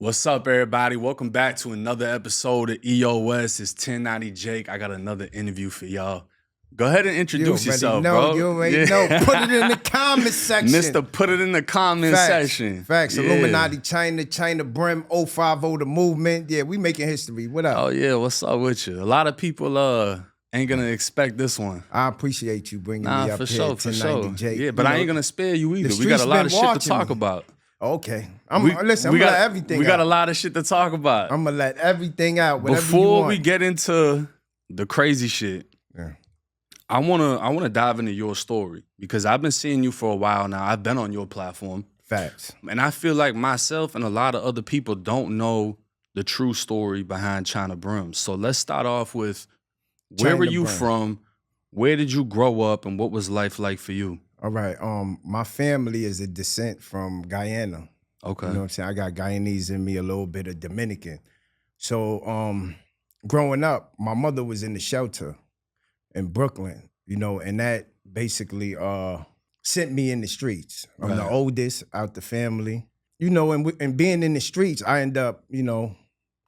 What's up, everybody? Welcome back to another episode of EOS. It's 1090 Jake. I got another interview for y'all. Go ahead and introduce yourself, bro. You already know. Put it in the comment section. Mr. Put it in the comment section. Facts. Yeah. Illuminati, Chyna Brim, 050, the movement. Yeah, we making history. What up? Oh, yeah. What's up with you? A lot of people ain't going to expect this one. I appreciate you bringing me up for here. Sure, for sure. Jake. Yeah, but I ain't going to spare you either. We got a lot of shit to talk about. Okay. Listen, I'm going to let everything out. We got a lot of shit to talk about. I'm going to let everything out. Before we get into the crazy shit, I wanna dive into your story because I've been seeing you for a while now. I've been on your platform. Facts. And I feel like myself and a lot of other people don't know the true story behind Chyna Brim. So let's start off with where were you from? Where did you grow up and what was life like for you? All right. My family is a descent from Guyana. Okay. You know what I'm saying? I got Guyanese in me, a little bit of Dominican. So growing up, my mother was in the shelter in Brooklyn, you know, and that basically sent me in the streets. I'm the oldest out the family. You know, and being in the streets, I end up, you know,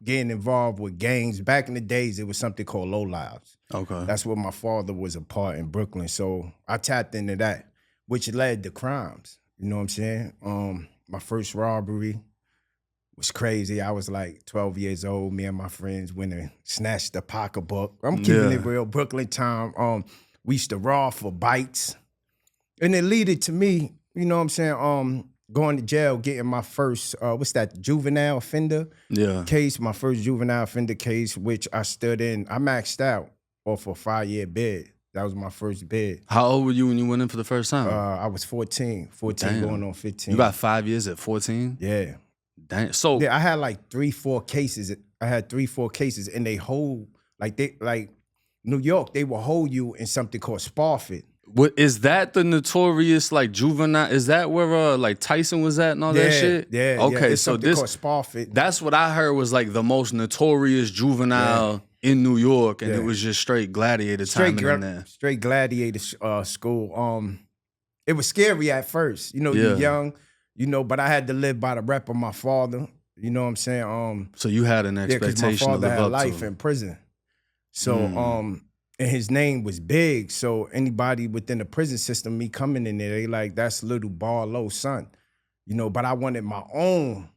getting involved with gangs. Back in the days, it was something called Low Lives. Okay. That's what my father was a part in Brooklyn. So I tapped into that, which led to crimes. You know what I'm saying? My first robbery was crazy. I was like 12 years old. Me and my friends went and snatched the pocketbook. I'm keeping it real. Brooklyn time. We used to rob for bites. And it led to me, you know what I'm saying, going to jail, getting my first, juvenile offender case, my first juvenile offender case, which I stood in. I maxed out off a 5-year bid. That was my first bid. How old were you when you went in for the first time? I was 14 Damn. Going on 15. You got 5 years at 14? Yeah. Damn. So yeah, I had like 3-4 cases. I had 3-4 cases, and they hold like New York. They will hold you in something called Spofford. What is that? The notorious like juvenile? Is that where like Tyson was at and all that shit? Yeah. Okay, It's so called Spofford. That's what I heard was like the most notorious juvenile in New York, and it was just straight gladiator time in there. Straight gladiator school. It was scary at first. You know, you're young. You know, but I had to live by the rep of my father. You know what I'm saying? So you had an expectation my father to live had up life to. in prison. So, and his name was big. So anybody within the prison system, me coming in there, they like, that's little Barlow son. You know, but I wanted my own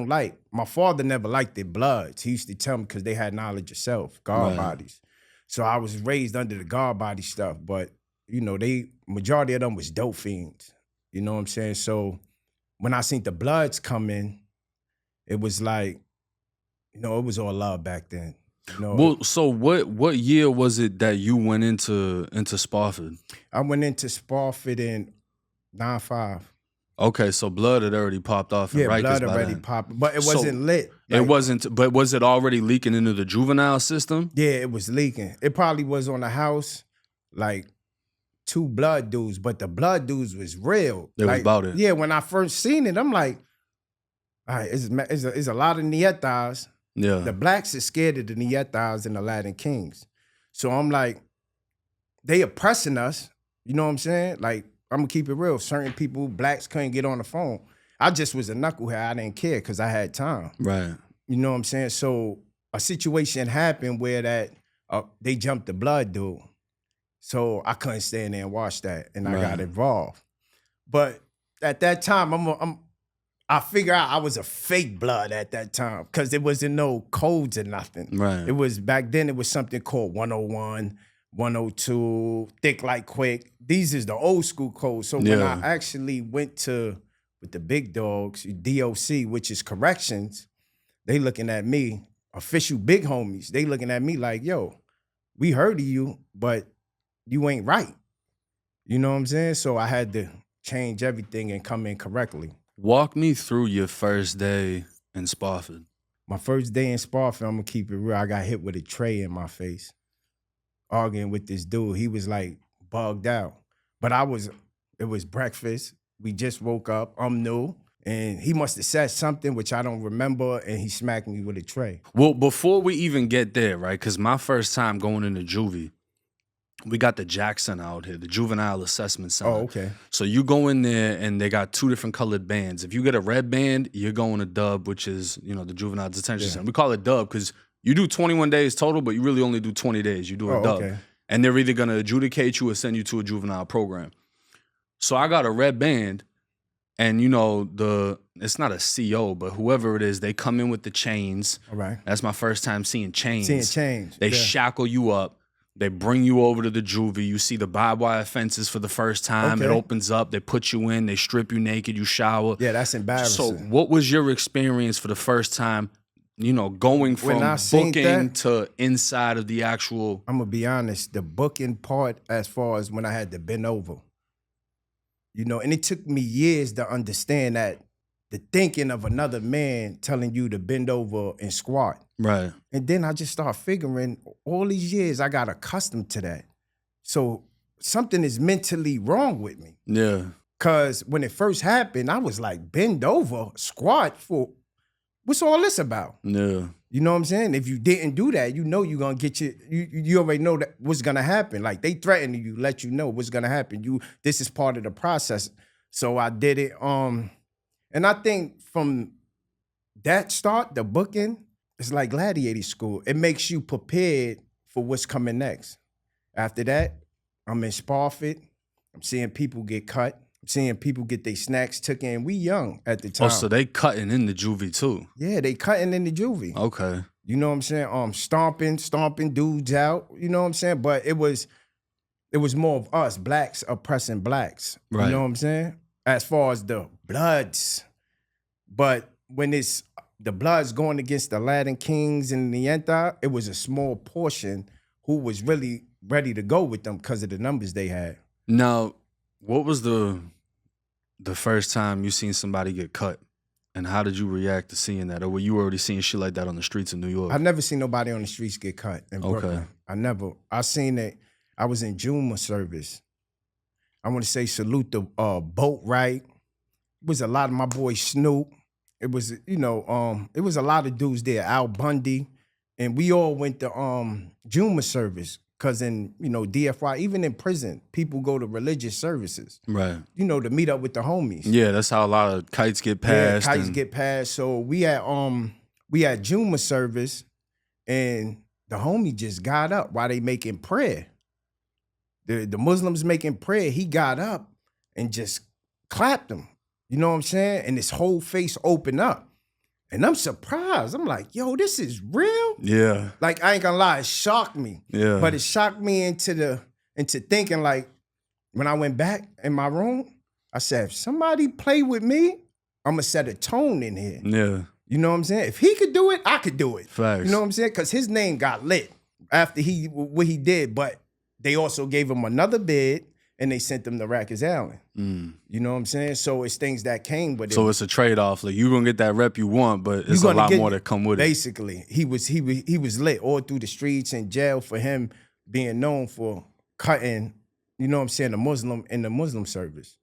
light. My father never liked the Bloods. He used to tell me because they had knowledge of self, guard bodies. So I was raised under the guard body stuff. But, you know, majority of them was dope fiends. You know what I'm saying? So when I seen the Bloods come in, it was like, you know, it was all love back then. You know, well, so what year was it that you went into Spofford? I went into Spofford in 95. Okay, so blood had already popped off in Rikers blood already popped, but it wasn't lit. It wasn't, but was it already leaking into the juvenile system? Yeah, it was leaking. It probably was on the house, like 2 blood dudes, but the blood dudes was real. It was about it. Yeah, when I first seen it, I'm like, all right, it's a lot of Nietas. Yeah. The blacks is scared of the Nietas and the Latin Kings. So I'm like, they oppressing us. You know what I'm saying? Like, I'm gonna keep it real. Certain people, blacks couldn't get on the phone. I just was a knucklehead. I didn't care because I had time. Right. You know what I'm saying? So a situation happened where they jumped the blood dude. So I couldn't stand there and watch that, and I got involved. But at that time, I figured out I was a fake blood at that time because there wasn't no codes or nothing. Right. It was back then. It was something called 101, 102, thick like quick. These is the old school codes. So when I actually went with the big dogs, DOC, which is corrections, they looking at me, official big homies. They looking at me like, yo, we heard of you, but you ain't right. You know what I'm saying? So I had to change everything and come in correctly. Walk me through your first day in Spofford. My first day in Spofford, I'm gonna keep it real. I got hit with a tray in my face, arguing with this dude. He was like bugged out. But it was breakfast. We just woke up. I'm new. And he must have said something, which I don't remember, and he smacked me with a tray. Well, before we even get there, right? Because my first time going into juvie, we got the Jackson out here, the Juvenile Assessment Center. Oh, okay. So you go in there and they got 2 different colored bands. If you get a red band, you're going to dub, which is, you know, the Juvenile Detention Center. We call it dub because you do 21 days total, but you really only do 20 days. You do a dub. Okay. And they're either going to adjudicate you or send you to a juvenile program. So I got a red band, and, you know, it's not a CO, but whoever it is, they come in with the chains. All right. That's my first time seeing chains. They yeah. shackle you up. They bring you over to the juvie. You see the barbed wire fences for the first time. Okay. It opens up. They put you in. They strip you naked. You shower. Yeah, that's embarrassing. So what was your experience for the first time, you know, going from booking to inside of the actual... I'm going to be honest. The booking part, as far as when I had to bend over, you know, and it took me years to understand that the thinking of another man telling you to bend over and squat. Right. And then I just started figuring all these years I got accustomed to that. So something is mentally wrong with me. Yeah. Because when it first happened, I was like, bend over, squat for, what's all this about? Yeah. You know what I'm saying? If you didn't do that, you know you're going to get you already know that what's going to happen. Like they threaten you, let you know what's going to happen. This is part of the process. So I did it. And I think from that start, the booking, it's like gladiator school. It makes you prepared for what's coming next. After that, I'm in Spofford. I'm seeing people get cut. I'm seeing people get their snacks took in. We young at the time. Oh, so they cutting in the juvie too? Yeah, they cutting in the juvie. Okay. You know what I'm saying? Stomping dudes out. You know what I'm saying? But it was more of us, blacks oppressing blacks. Right. You know what I'm saying? As far as the Bloods. But when it's the Bloods going against the Latin Kings and the Yenta, it was a small portion who was really ready to go with them because of the numbers they had. Now, what was the first time you seen somebody get cut? And how did you react to seeing that? Or were you already seeing shit like that on the streets of New York? I never seen nobody on the streets get cut in Brooklyn. I seen it. I was in Juma service. I want to say salute the boat right. It was a lot of my boy Snoop. It was, you know, it was a lot of dudes there, Al Bundy. And we all went to Juma service. Because in, you know, DFY, even in prison, people go to religious services. Right. You know, to meet up with the homies. Yeah, that's how a lot of kites get passed. Yeah, kites get passed. So we had Juma service, and the homie just got up while they making prayer. The Muslims making prayer, he got up and just clapped him. You know what I'm saying? And his whole face opened up. And I'm surprised. I'm like, yo, this is real? Yeah. Like, I ain't gonna lie, it shocked me. Yeah. But it shocked me into thinking, like, when I went back in my room, I said, if somebody play with me, I'm gonna set a tone in here. Yeah. You know what I'm saying? If he could do it, I could do it. Facts. You know what I'm saying? Because his name got lit after what he did, but they also gave him another bid and they sent him to Rikers Island. You know what I'm saying? So it's things that came with it. So it's a trade-off. Like, you're going to get that rep you want, but it's a lot more that come with it. Basically, he was lit all through the streets and jail for him being known for cutting, you know what I'm saying, the Muslim in the Muslim service.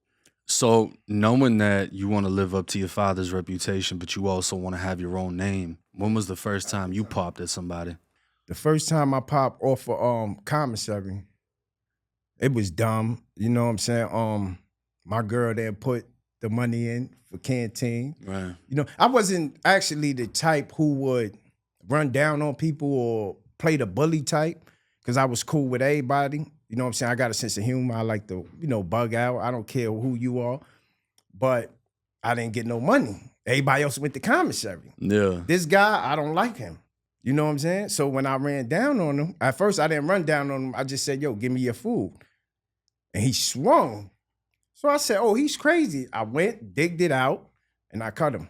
So knowing that you want to live up to your father's reputation, but you also want to have your own name, when was the first time you popped at somebody? The first time I popped off of commissary, it was dumb. You know what I'm saying? My girl didn't put the money in for canteen. Right. You know, I wasn't actually the type who would run down on people or play the bully type because I was cool with everybody. You know what I'm saying? I got a sense of humor. I like to, you know, bug out. I don't care who you are. But I didn't get no money. Everybody else went to commissary. Yeah. This guy, I don't like him. You know what I'm saying? So when I ran down on him, at first I didn't run down on him. I just said, yo, give me your food. And he swung. So I said, oh, he's crazy. I went, digged it out, and I cut him.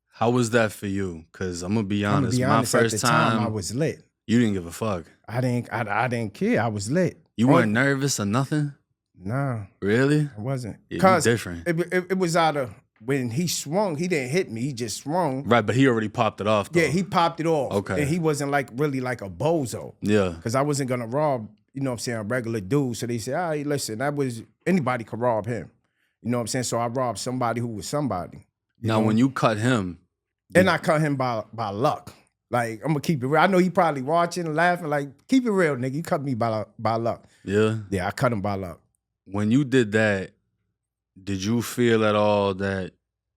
How was that for you? Because I'm going to be honest, my first at the time I was lit. You didn't give a fuck. I didn't care. I was lit. You weren't nervous or nothing? Nah. Really? I wasn't. Because different. It was out of, when he swung, he didn't hit me. He just swung. Right, but he already popped it off, though. Yeah, he popped it off. Okay. And he wasn't like really like a bozo. Yeah. Because I wasn't going to rob, you know what I'm saying, a regular dude. So they said, all right, listen, anybody could rob him. You know what I'm saying? So I robbed somebody who was somebody. Now, when you cut him. And I cut him by luck. Like, I'm gonna keep it real. I know he probably watching and laughing. Like, keep it real, nigga. You cut me by luck. Yeah. Yeah, I cut him by luck. When you did that, did you feel at all that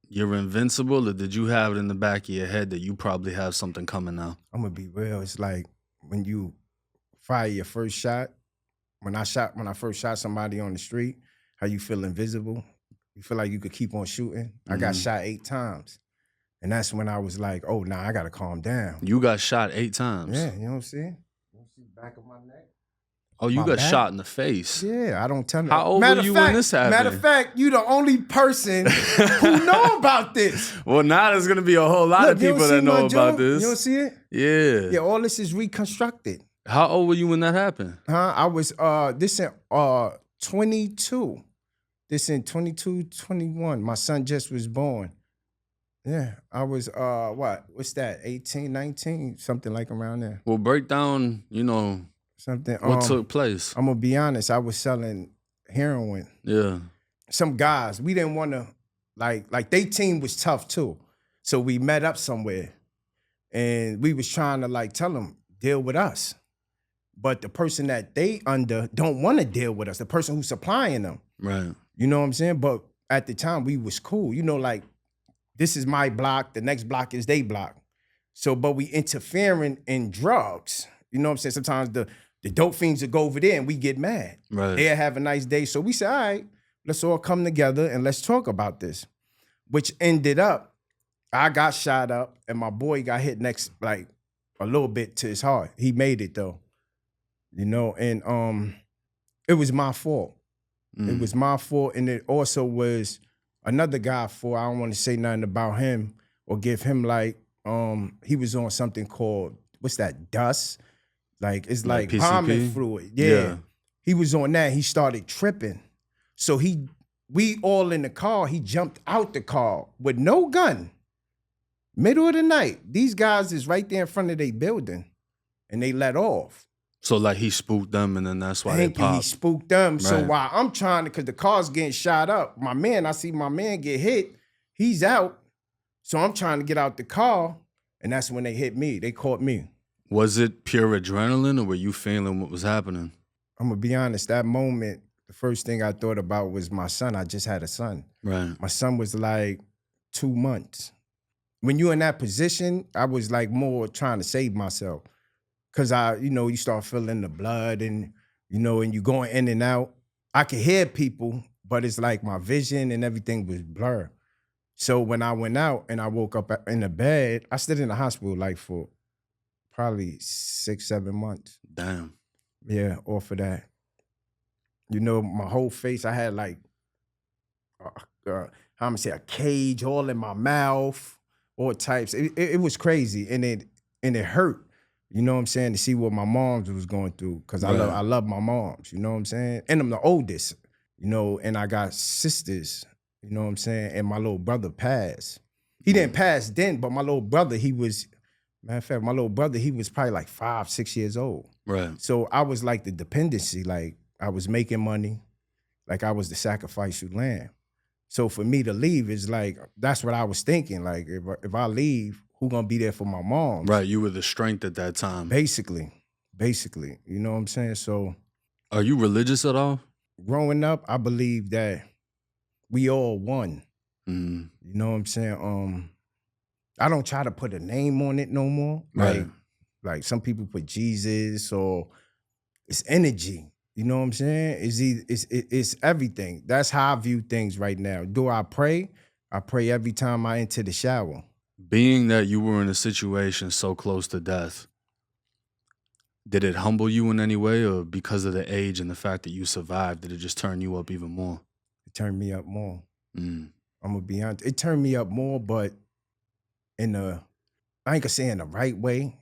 you're invincible, or did you have it in the back of your head that you probably have something coming now? I'm gonna be real. It's like when you fire your first shot. When I first shot somebody on the street, how you feel invisible? You feel like you could keep on shooting. I got shot 8 times. And that's when I was like, oh, nah, I gotta calm down. You got shot 8 times? Yeah, you know what I'm saying? You see the back of my neck? Oh, you got shot in the face? Yeah, I don't tell them. How old were you when this happened? Matter of fact, you the only person who know about this. Well, now there's gonna be a whole lot of people that know about this. You don't see it? Yeah. Yeah, all this is reconstructed. How old were you when that happened? I was, this in 22. This in 22, 21. My son just was born. Yeah, I was, what's that, 18, 19? Something like around there. Well, break down, Something. what took place. I'm gonna be honest, I was selling heroin. Yeah. Some guys, we didn't want to, like they team was tough too. So we met up somewhere and we was trying to like tell them, deal with us. But the person that they under don't want to deal with us, the person who's supplying them. Right. You know what I'm saying? But at the time we was cool. Like this is my block, the next block is they block. So, but we interfering in drugs. You know what I'm saying? Sometimes the dope fiends will go over there and we get mad. Right. They'll have a nice day. So we said, all right, let's all come together and let's talk about this. Which ended up, I got shot up and my boy got hit next, like a little bit to his heart. He made it though. And it was my fault. It was my fault, and it also was another guy fault. I don't want to say nothing about him or give him like, he was on something called, what's that, dust? Like, it's like bombing fluid. Yeah. He was on that, he started tripping. So we all in the car, he jumped out the car with no gun. Middle of the night. These guys is right there in front of their building, and they let off. So like he spooked them, and then that's why they popped. He spooked them. Right. So Right. while I'm trying to, because the car's getting shot up, I see my man get hit. He's out. So I'm trying to get out the car, and that's when they hit me. They caught me. Was it pure adrenaline, or were you feeling what was happening? I'm going to be honest. That moment, the first thing I thought about was my son. I just had a son. Right. My son was like 2 months. When you're in that position, I was like more trying to save myself. Cause you start feeling the blood and, and you going in and out. I could hear people, but it's like my vision and everything was blurred. So when I went out and I woke up in the bed, I stayed in the hospital like for probably 6-7 months. Damn. Yeah, off of that. My whole face, I had like, how I'm gonna say, a cage all in my mouth, all types. It was crazy and it hurt. You know what I'm saying? To see what my moms was going through. Cause Right. I love my moms, you know what I'm saying? And I'm the oldest, and I got sisters, you know what I'm saying? And my little brother passed. He didn't pass then, but my little brother, matter of fact, my little brother, he was probably like 5-6 years old. Right. So I was like the dependency, like I was making money, like I was the sacrificial lamb. So for me to leave is like, that's what I was thinking. Like if I leave, who gonna be there for my mom? Right, you were the strength at that time. Basically, you know what I'm saying? So, are you religious at all? Growing up, I believe that we all one. Mm. You know what I'm saying? I don't try to put a name on it no more. Right. Like some people put Jesus or it's energy. You know what I'm saying? It's everything. That's how I view things right now. Do I pray? I pray every time I enter the shower. Being that you were in a situation so close to death, did it humble you in any way, or because of the age and the fact that you survived, did it just turn you up even more? It turned me up more. Mm. I'm gonna be honest. It turned me up more, but I ain't gonna say in the right way,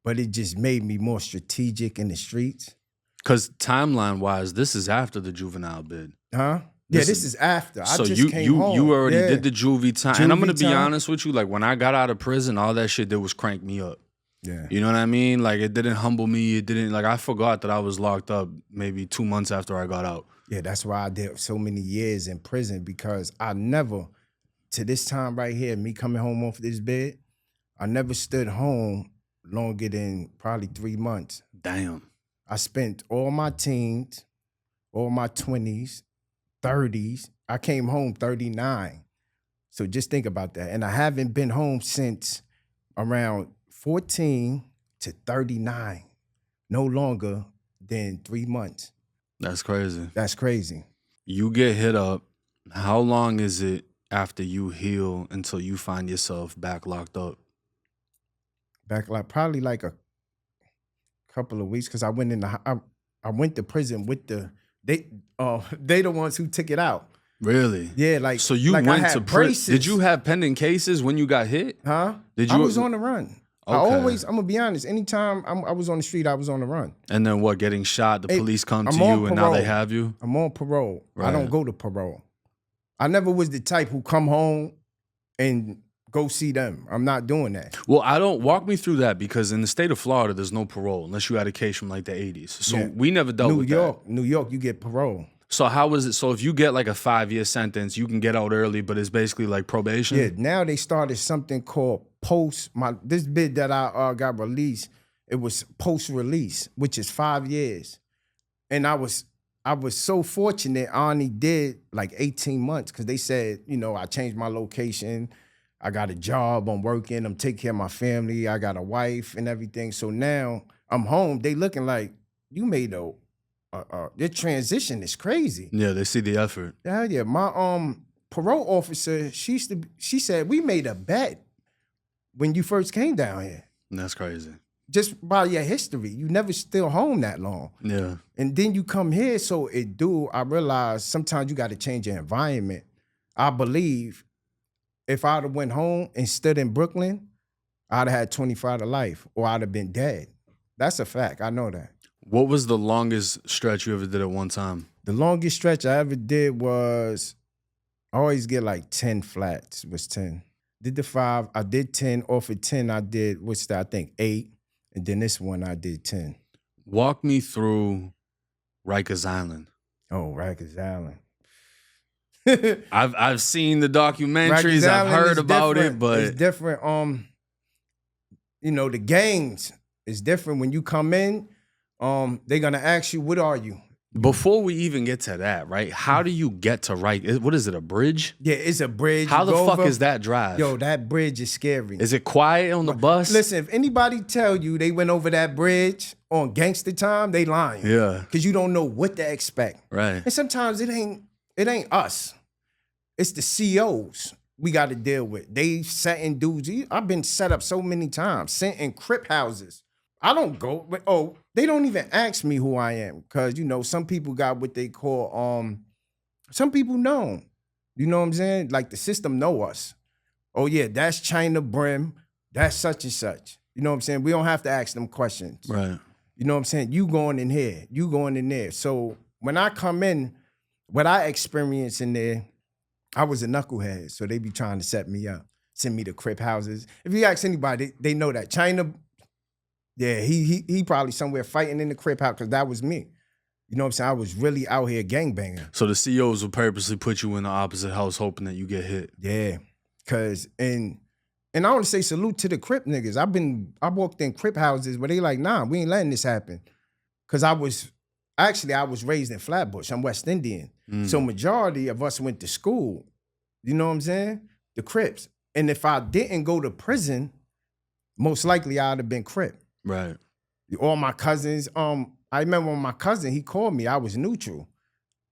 but it just made me more strategic in the streets. Because timeline-wise, this is after the juvenile bid. Huh? This is after. So I just came home. you already Yeah. did the juvie time. And I'm gonna be time. honest with you, like when I got out of prison, all that shit did was crank me up. Yeah. You know what I mean? Like it didn't humble me. It didn't, like I forgot that I was locked up maybe 2 months after I got out. Yeah, that's why I did so many years in prison, because I never, to this time right here, me coming home off this bed, I never stood home longer than probably 3 months. Damn. I spent all my teens, all my 20s, 30s. I came home 39. So just think about that. And I haven't been home since around 14 to 39. No longer than 3 months. That's crazy. That's crazy. You get hit up. How long is it after you heal until you find yourself back locked up? Probably like a couple of weeks, because I went I went to prison with they the ones who took it out. Really? Yeah, like so you like went to prison. Did you have pending cases when you got hit? Huh? Did you? I was on the run. Okay. I'm gonna be honest. Anytime I was on the street, I was on the run. And then what? Getting shot? The police come to you, and now they have you. I'm on parole. Right. I don't go to parole. I never was the type who come home and go see them. I'm not doing that. Well, I don't walk me through that, because in the state of Florida, there's no parole unless you had a case from like the 80s. So Yeah. we never dealt with that. New York, you get parole. So how is it? So if you get like a 5-year sentence, you can get out early, but it's basically like probation? Yeah, now they started something called this bid that I got released, it was post-release, which is 5 years. And I was so fortunate I only did like 18 months, because they said, I changed my location, I got a job, I'm working, I'm taking care of my family, I got a wife and everything. So now I'm home, they looking like, you made your transition is crazy. Yeah, they see the effort. Hell yeah. My parole officer, she said, we made a bet when you first came down here. That's crazy. Just by your history. You never still home that long. Yeah. And then you come here, so I realize sometimes you got to change your environment. I believe if I'd have went home and stood in Brooklyn, I'd have had 25 to life, or I'd have been dead. That's a fact. I know that. What was the longest stretch you ever did at one time? The longest stretch I ever did was, I always get like 10 flats, was 10. Did the 5, I did 10. Off of 10, I did, what's that, I think 8. And then this one, I did 10. Walk me through Rikers Island. Oh, Rikers Island. I've seen the documentaries, I've heard about it, but it's different. The gangs is different. When you come in, they're gonna ask you, what are you? Before we even get to that, right? How do you get to Rikers? What is it, a bridge? Yeah, it's a bridge. How the fuck is that drive? Yo, that bridge is scary. Is it quiet on the bus? Listen, if anybody tell you they went over that bridge on gangster time, they lying. Yeah. Because you don't know what to expect. Right. And sometimes it ain't us. It's the COs we got to deal with. They setting dudes. I've been set up so many times, sent in Crip houses. I don't go, but they don't even ask me who I am, because some people got what they call some people know. You know what I'm saying? Like the system know us. Oh yeah, that's Chyna Brim, that's such and such. You know what I'm saying? We don't have to ask them questions. Right. You know what I'm saying? You going in here, you going in there. So when I come in, what I experienced in there, I was a knucklehead, so they be trying to set me up, send me to Crip houses. If you ask anybody, they know that. Chyna, yeah, he probably somewhere fighting in the Crip house, because that was me. You know what I'm saying? I was really out here gangbanging. So the COs will purposely put you in the opposite house hoping that you get hit. Yeah, because, and I want to say salute to the Crip niggas. I walked in Crip houses where they like, nah, we ain't letting this happen. Because I was raised in Flatbush. I'm West Indian. So majority of us went to school. You know what I'm saying? The Crips. And if I didn't go to prison, most likely I'd have been Crip. Right. All my cousins, I remember when my cousin, he called me, I was neutral.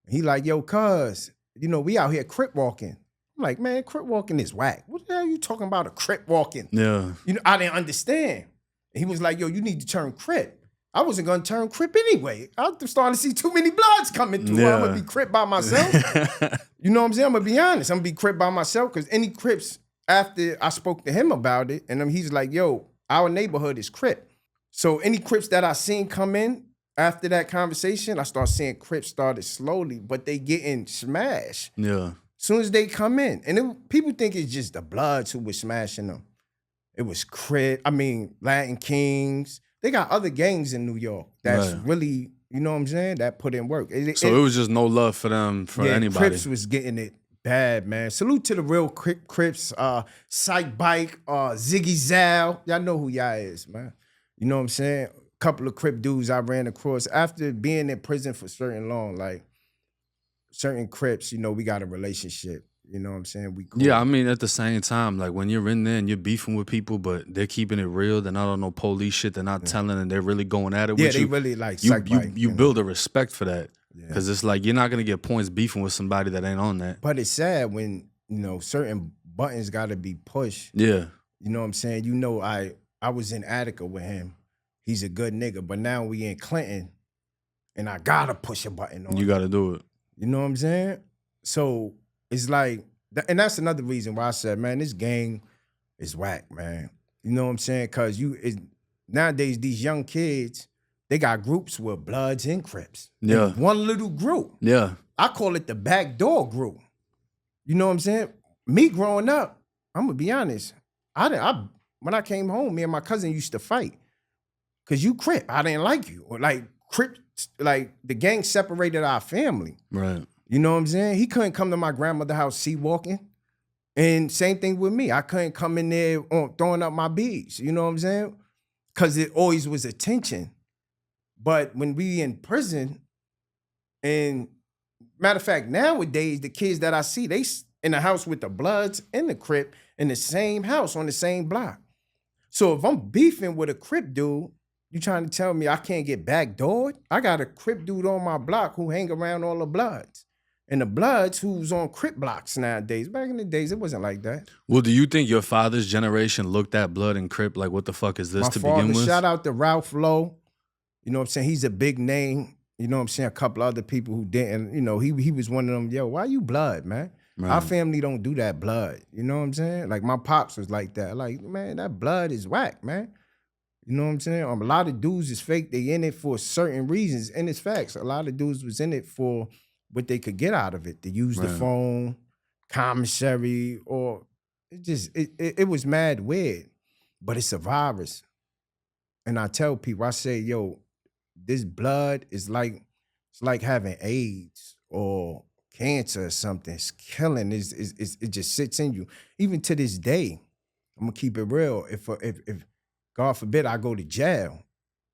He like, yo, cuz, we out here Crip walking. I'm like, man, Crip walking is whack. What the hell are you talking about, a Crip walking? Yeah. I didn't understand. And he was like, yo, you need to turn Crip. I wasn't going to turn Crip anyway. I was starting to see too many bloods coming through. Yeah. I'm going to be Crip by myself. You know what I'm saying? I'm going to be honest. I'm going to be Crip by myself, because any Crips, after I spoke to him about it, and he's like, yo, our neighborhood is Crip. So any Crips that I seen come in after that conversation, I start seeing Crips started slowly, but they getting smashed. Yeah. Soon as they come in. And people think it's just the Bloods who was smashing them. It was Latin Kings. They got other gangs in New York that's really, you know what I'm saying, that put in work. So it was just no love for them, for anybody. Crips was getting it bad, man. Salute to the real Crips, Psych Bike, Ziggy Zal. Y'all know who y'all is, man. You know what I'm saying? A couple of Crip dudes I ran across after being in prison for certain long, like certain Crips, you know, we got a relationship. You know what I'm saying? We cool. Yeah, I mean, at the same time, like when you're in there and you're beefing with people, but they're keeping it real, they're not on no police shit, they're not telling, and they're really going at it with you. Yeah, they really like you build a respect for that. Because it's like you're not gonna get points beefing with somebody that ain't on that. But it's sad when, you know, certain buttons gotta be pushed. Yeah. You know what I'm saying? You know, I was in Attica with him. He's a good nigga, but now we in Clinton, and I gotta push a button on You him. gotta do it. You know what I'm saying? So it's like, and that's another reason why I said, man, this gang is whack, man. You know what I'm saying? Because nowadays, these young kids, they got groups with Bloods and Crips. Yeah. One little group. Yeah. I call it the backdoor group. You know what I'm saying? Me growing up, I'm gonna be honest. When I came home, me and my cousin used to fight. Cause you Crip, I didn't like you. Or like Crip, like the gang separated our family. Right. You know what I'm saying? He couldn't come to my grandmother's house sea walking. And same thing with me. I couldn't come in there throwing up my beads. You know what I'm saying? Cause it always was attention. But when we in prison, and matter of fact, nowadays, the kids that I see, they in the house with the Bloods and the Crip in the same house on the same block. So if I'm beefing with a Crip dude, you trying to tell me I can't get backdoored? I got a Crip dude on my block who hang around all the Bloods. And the Bloods who's on Crip blocks nowadays. Back in the days, it wasn't like that. Well, do you think your father's generation looked at Blood and Crip like, what the fuck is this to begin with? Shout out to Ralph Lowe. You know what I'm saying? He's a big name. You know what I'm saying? A couple other people who didn't. You know, he was one of them, yo, why you Blood, man? Right. Our family don't do that Blood. You know what I'm saying? Like, my pops was like that. Like, man, that Blood is whack, man. You know what I'm saying? A lot of dudes is fake. They in it for certain reasons. And it's facts. A lot of dudes was in it for what they could get out of it. To use the phone, commissary, or it was mad weird. But it's a virus. And I tell people, I say, yo, this Blood is like, it's like having AIDS or cancer or something. It's killing. It just sits in you. Even to this day, I'm gonna keep it real. If God forbid I go to jail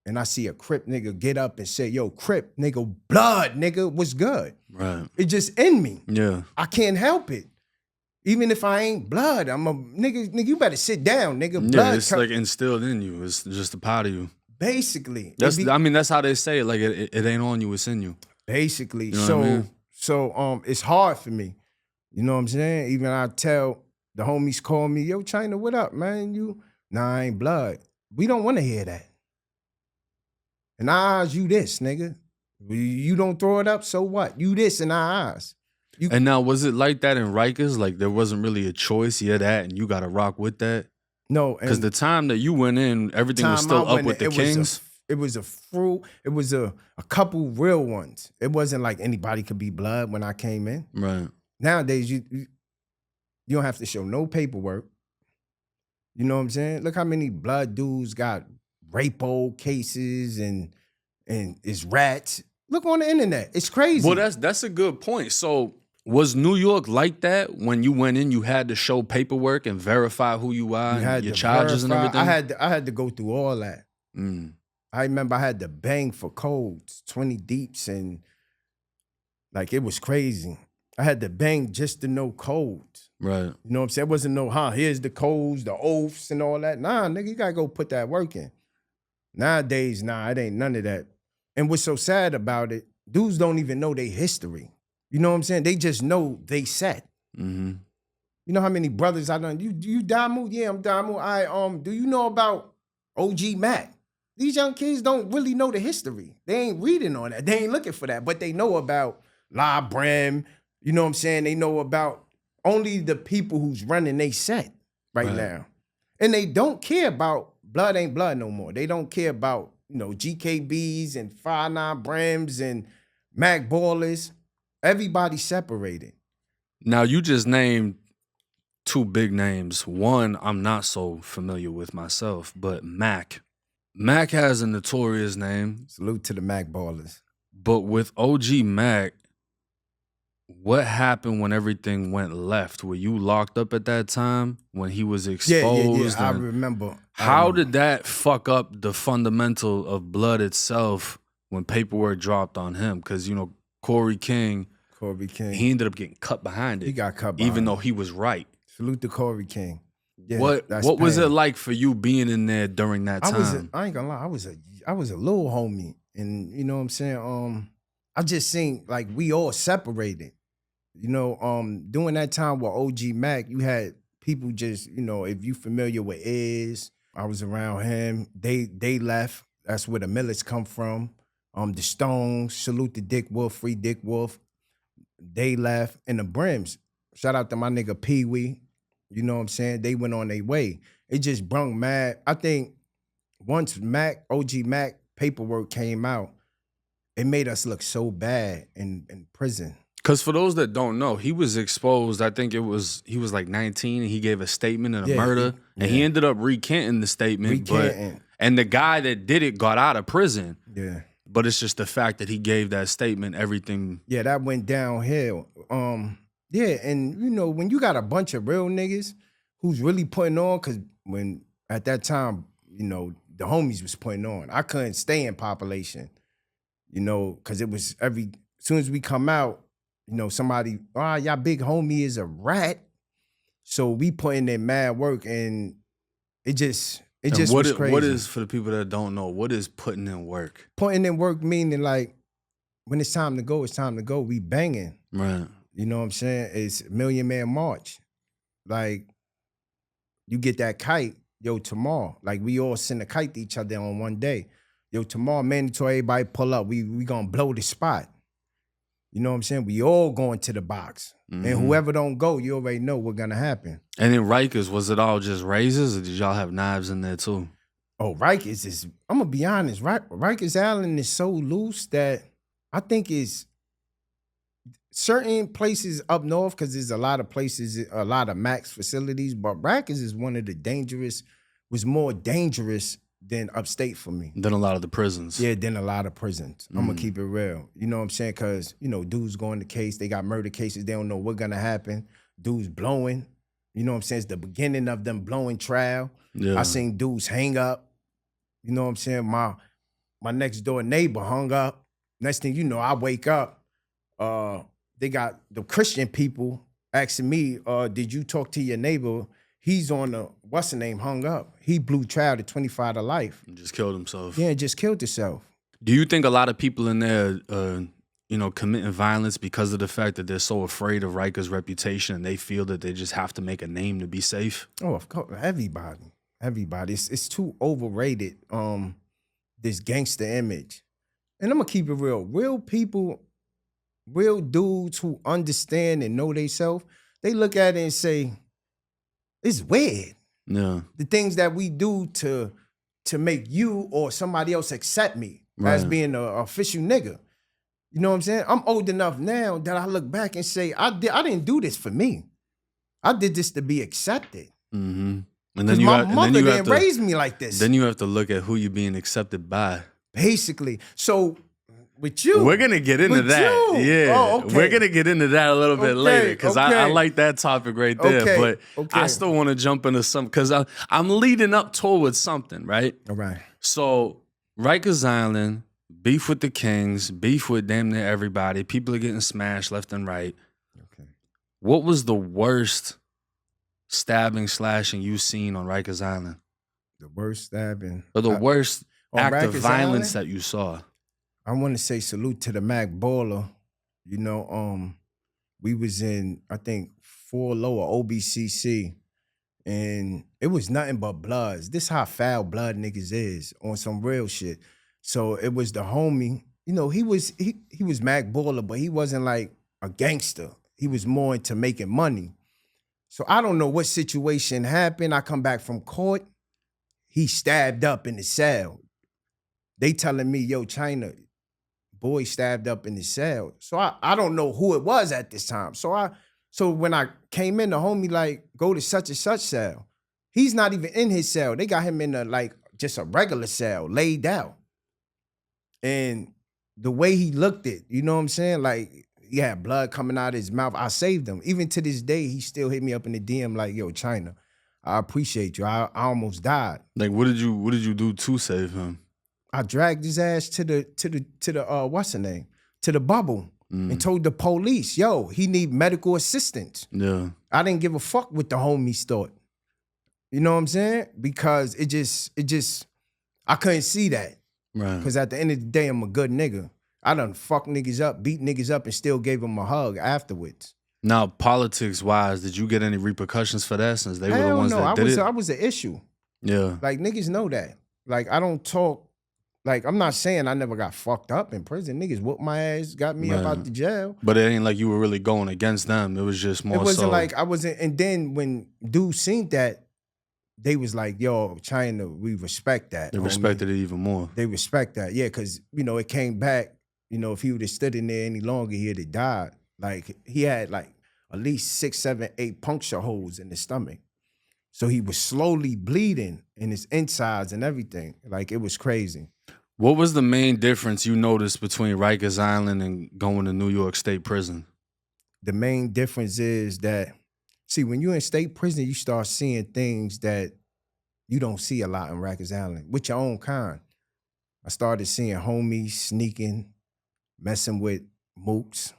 and I see a Crip nigga get up and say, yo, Crip nigga, Blood nigga, what's good? Right. It just in me. Yeah. I can't help it. Even if I ain't Blood, I'm a nigga, you better sit down, nigga. Blood. Yeah, it's like instilled in you. It's just a part of you. Basically. I mean, that's how they say it. Like it ain't on you, it's in you. Basically. You know what I mean? So it's hard for me. You know what I'm saying? Even I tell the homies call me, yo, Chyna, what up, man? Nah, I ain't Blood. We don't want to hear that. In our eyes, you this, nigga. You don't throw it up, so what? You this in our eyes. And now, was it like that in Rikers? Like there wasn't really a choice, yeah, that, and you got to rock with that? No. Because the time that you went in, everything was still up with the Kings. It was a couple real ones. It wasn't like anybody could be Blood when I came in. Right. Nowadays, you don't have to show no paperwork. You know what I'm saying? Look how many Blood dudes got rape-o cases and is rats. Look on the internet. It's crazy. Well, that's a good point. So was New York like that? When you went in, you had to show paperwork and verify who you are, and your charges and everything? I had to go through all that. I remember I had to bang for codes, 20 deeps, and like it was crazy. I had to bang just to know codes. Right. You know what I'm saying? It wasn't here's the codes, the oaths and all that. Nah, nigga, you gotta go put that work in. Nowadays, it ain't none of that. And what's so sad about it, dudes don't even know their history. You know what I'm saying? They just know they set. Mm-hmm. You know how many brothers I done? You Damu? Yeah, I'm Damu. Do you know about OG Mack? These young kids don't really know the history. They ain't reading on that. They ain't looking for that. But they know about L Brim. You know what I'm saying? They know about only the people who's running they set right now. And they don't care about Blood ain't Blood no more. They don't care about, GKBs and 5'9" Brims and Mack Ballers. Everybody separated. Now, you just named two big names. One I'm not so familiar with myself, but Mack. Mack has a notorious name. Salute to the Mack Ballers. But with OG Mack, What happened when everything went left? Were you locked up at that time when he was exposed? Yeah. I remember. How did that fuck up the fundamental of blood itself when paperwork dropped on him? Because, you know, Corey King, he ended up getting cut behind it. He got cut behind even though he was right. Salute to Corey King. Yeah, what was it like for you being in there during that time? I ain't gonna lie, I was a little homie. And you know what I'm saying? I just seen like we all separated. You know, during that time with OG Mack, you had people just, you know, if you familiar with Iz, I was around him. They left. That's where the Millets come from. The Stones, salute to Dick Wolf, free Dick Wolf. They left. And the Brims, shout out to my nigga Pee Wee. You know what I'm saying? They went on their way. It just brung mad. I think once Mack, OG Mack paperwork came out, it made us look so bad in prison. Because for those that don't know, he was exposed. I think he was like 19 and he gave a statement in a murder. And he ended up recanting the statement. And the guy that did it got out of prison. Yeah. But it's just the fact that he gave that statement, everything. Yeah, that went downhill. Yeah, and you know, when you got a bunch of real niggas who's really putting on, because when at that time, you know, the homies was putting on. I couldn't stay in population, you know, because it was as soon as we come out, you know, somebody, y'all big homie is a rat. So we putting in mad work and it just was crazy. What is, for the people that don't know, what is putting in work? Putting in work meaning like, when it's time to go, it's time to go. We banging. Right. You know what I'm saying? It's Million Man March. Like, you get that kite, yo, tomorrow. Like, we all send a kite to each other on one day. Yo, tomorrow, mandatory, everybody pull up. We gonna blow the spot. You know what I'm saying? We all going to the box. Mm-hmm. And whoever don't go, you already know what's gonna happen. And in Rikers, was it all just razors or did y'all have knives in there too? Oh, Rikers is, I'm gonna be honest, Rikers Island is so loose that I think it's certain places up north, because there's a lot of places, a lot of Max facilities, but Rikers is one of the was more dangerous than upstate for me. Than a lot of the prisons. Yeah, than a lot of prisons. I'm gonna keep it real. You know what I'm saying? Because, you know, dudes going to case, they got murder cases, they don't know what's gonna happen. Dudes blowing, you know what I'm saying? It's the beginning of them blowing trial. Yeah. I seen dudes hang up. You know what I'm saying? My next door neighbor hung up. Next thing you know, I wake up. They got the Christian people asking me, did you talk to your neighbor? He's on the, what's the name, hung up. He blew trial to 25 to life. And just killed himself. Yeah, just killed himself. Do you think a lot of people in there, you know, committing violence because of the fact that they're so afraid of Rikers' reputation and they feel that they just have to make a name to be safe? Oh, of course, everybody. It's too overrated, this gangster image. And I'm gonna keep it real. Real people, real dudes who understand and know themselves, they look at it and say, it's weird. Yeah. The things that we do to make you or somebody else accept me as being an official nigga. You know what I'm saying? I'm old enough now that I look back and say, I didn't do this for me. I did this to be accepted. Mm-hmm. And then my mother didn't raise me like this. Then you have to look at who you're being accepted by. Basically. So with you. We're going to get into that. You. Yeah. Oh, okay. We're going to get into that a little bit later because I like that topic right there. But I still want to jump into some because I'm leading up towards something, right? All right. So Rikers Island, beef with the Kings, beef with damn near everybody. People are getting smashed left and right. Okay. What was the worst stabbing, slashing you seen on Rikers Island? The worst stabbing? Or the worst act of Rikers violence Island? that you saw? I want to say salute to the Mack baller. You know, we was in, I think, 4 lower OBCC, and it was nothing but bloods. This how foul blood niggas is on some real shit. So it was the homie. You know, he was Mack baller, but he wasn't like a gangster. He was more into making money. So I don't know what situation happened. I come back from court. He stabbed up in the cell. They telling me, yo, Chyna, boy stabbed up in the cell. So I don't know who it was at this time. So when I came in, the homie like, go to such and such cell. He's not even in his cell. They got him in a like just a regular cell, laid out. And the way he looked it, you know what I'm saying? Like he had blood coming out of his mouth. I saved him. Even to this day, he still hit me up in the DM like, yo, Chyna, I appreciate you. I almost died. Like, what did you do to save him? I dragged his ass to the what's the name? To the bubble and told the police, yo, he need medical assistance. Yeah. I didn't give a fuck what the homies thought. You know what I'm saying? Because it just I couldn't see that. Right. Because at the end of the day, I'm a good nigga. I done fuck niggas up, beat niggas up, and still gave them a hug afterwards. Now, politics-wise, did you get any repercussions for that since they were the ones that did it? I was an issue. Yeah. Like, niggas know that. Like, I don't talk. Like, I'm not saying I never got fucked up in prison. Niggas whooped my ass, got me up out the jail. But it ain't like you were really going against them. It was just more so. It wasn't like I wasn't. And then when dudes seen that, they was like, yo, Chyna, we respect that. They respected it even more. They respect that. Yeah, because, you know, it came back. You know, if he would have stood in there any longer, he'd have died. Like, he had like at least 6, 7, 8 puncture holes in his stomach. So he was slowly bleeding in his insides and everything. Like, it was crazy. What was the main difference you noticed between Rikers Island and going to New York State Prison? The main difference is that, see, when you're in state prison, you start seeing things that you don't see a lot in Rikers Island with your own kind. I started seeing homies sneaking, messing with mooks.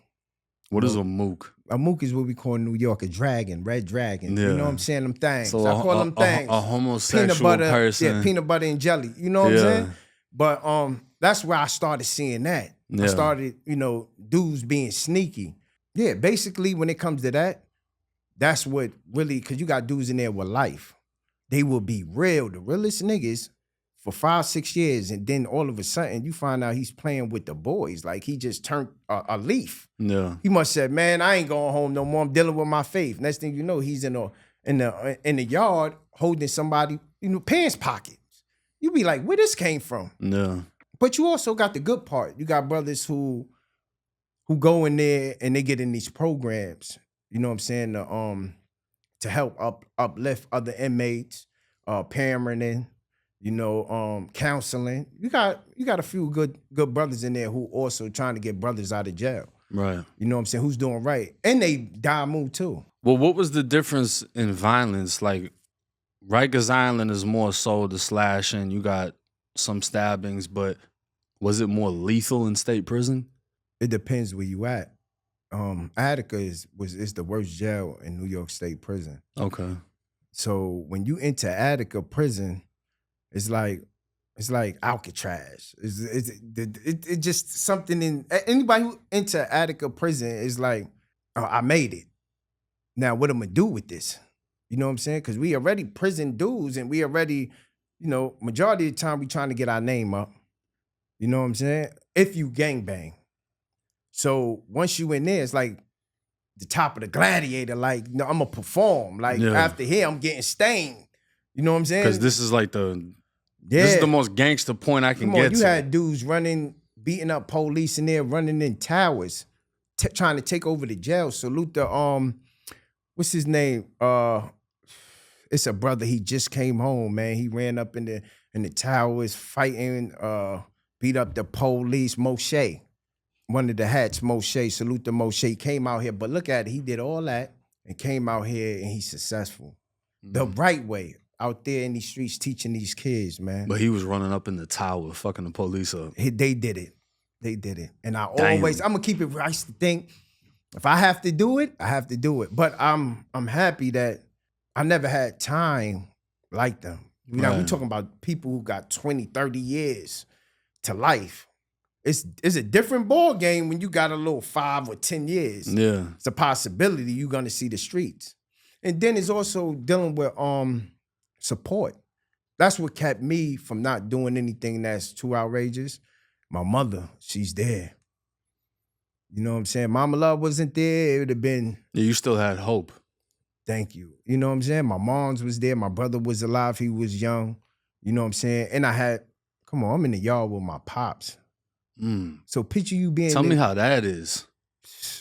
What is a mook? A mook is what we call in New York a dragon, red dragon. Yeah. You know what I'm saying? Them things. So I call them things. A homosexual person. Yeah, peanut butter and jelly. You know what I'm saying? But that's where I started seeing that. Yeah. I started, you know, dudes being sneaky. Yeah, basically when it comes to that, that's what really, because you got dudes in there with life. They will be real, the realest niggas for 5, 6 years, and then all of a sudden you find out he's playing with the boys. Like he just turned a leaf. Yeah. He must have said, man, I ain't going home no more. I'm dealing with my faith. Next thing you know, he's in the yard holding somebody, you know, pants pockets. You be like, where this came from? Yeah. But you also got the good part. You got brothers who go in there and they get in these programs, you know what I'm saying, to help uplift other inmates, parenting, you know, counseling. You got a few good brothers in there who also trying to get brothers out of jail. Right. You know what I'm saying? Who's doing right. And they die move too. Well, what was the difference in violence? Like, Rikers Island is more so the slashing. You got some stabbings, but was it more lethal in state prison? It depends where you at. Attica is the worst jail in New York State Prison. Okay. So when you enter Attica prison, it's like Alcatraz. It's just something in anybody who enter Attica prison is like, oh, I made it. Now what am I do with this? You know what I'm saying? Because we already prison dudes and we already, you know, majority of the time we trying to get our name up. You know what I'm saying? If you gangbang. So once you in there, it's like the top of the gladiator. Like, no, I'm gonna perform. Like after here, I'm getting stained. You know what I'm saying? Because this is like this is the most gangster point I can get to. You had dudes running, beating up police in there, running in towers, trying to take over the jail. Salute the what's his name? It's a brother. He just came home, man. He ran up in the towers, fighting, beat up the police. Moshe. One of the hats, Moshe, salute to Moshe. He came out here, but look at it. He did all that and came out here and he's successful. The right way, out there in these streets teaching these kids, man. But he was running up in the tower, fucking the police up. They did it. They did it. And I'm gonna keep it right. I used to think, if I have to do it, I have to do it. But I'm happy that I never had time like them. You know, we talking about people who got 20, 30 years to life. It's a different ball game when you got a little 5 or 10 years. Yeah. It's a possibility you're gonna see the streets. And then it's also dealing with support. That's what kept me from not doing anything that's too outrageous. My mother, she's there. You know what I'm saying? Mama Love wasn't there, it would have been. Yeah, you still had hope. Thank you. You know what I'm saying? My mom's was there. My brother was alive. He was young. You know what I'm saying? And I'm in the yard with my pops. So picture you being Tell me how that is.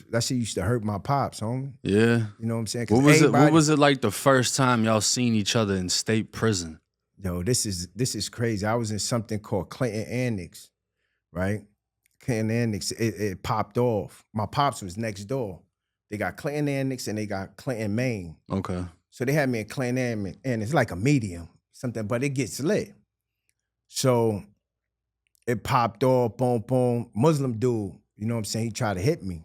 That shit used to hurt my pops, homie. Yeah. You know what I'm saying? What was it like the first time y'all seen each other in state prison? Yo, this is crazy. I was in something called Clinton Annex, right? Clan Annex, it popped off. My pops was next door. They got Clan Annex and they got Clinton, Maine. Okay. So they had me in Clan Annex, and it's like a medium, something, but it gets lit. So it popped off, boom, boom. Muslim dude, you know what I'm saying? He tried to hit me.